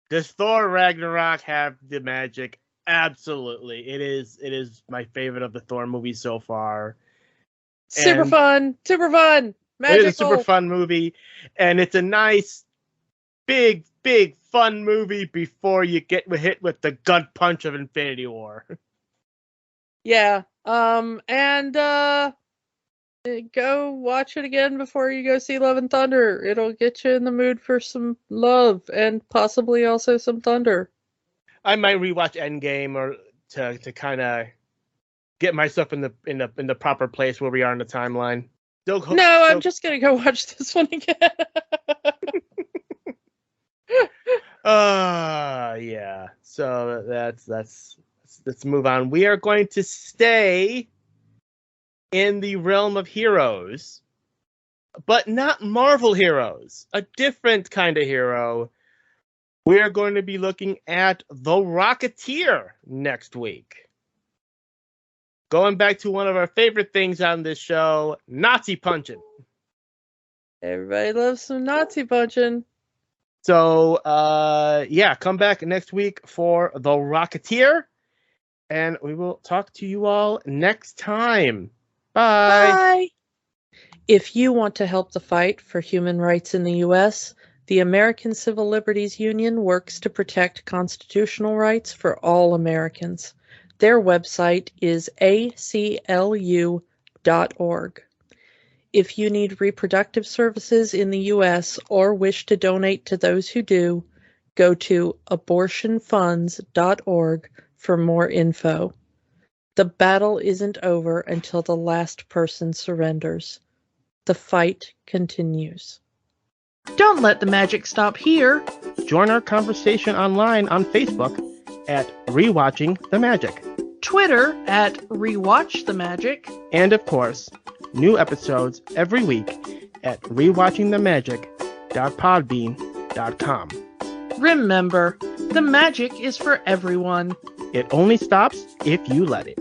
does Thor Ragnarok have the magic? Absolutely. It is my favorite of the Thor movies so far. Super fun. Magical. It is a super fun movie, and it's a nice, big, fun movie before you get hit with the gut punch of Infinity War. Yeah. And go watch it again before you go see Love and Thunder. It'll get you in the mood for some love and possibly also some thunder. I might rewatch Endgame or to kind of get myself in the proper place where we are in the timeline. I'm just gonna go watch this one again. Yeah. So let's move on. We are going to stay in the realm of heroes, but not Marvel heroes. A different kind of hero. We are going to be looking at The Rocketeer next week. Going back to one of our favorite things on this show, Nazi punching. Everybody loves some Nazi punching. So, come back next week for The Rocketeer, and we will talk to you all next time. Bye. Bye. If you want to help the fight for human rights in the U.S., the American Civil Liberties Union works to protect constitutional rights for all Americans. Their website is aclu.org. If you need reproductive services in the U.S. or wish to donate to those who do, go to abortionfunds.org for more info. The battle isn't over until the last person surrenders. The fight continues. Don't let the magic stop here. Join our conversation online on Facebook at Rewatching the Magic, Twitter at Rewatch the Magic, and of course, new episodes every week at rewatchingthemagic.podbean.com. Remember, the magic is for everyone. It only stops if you let it.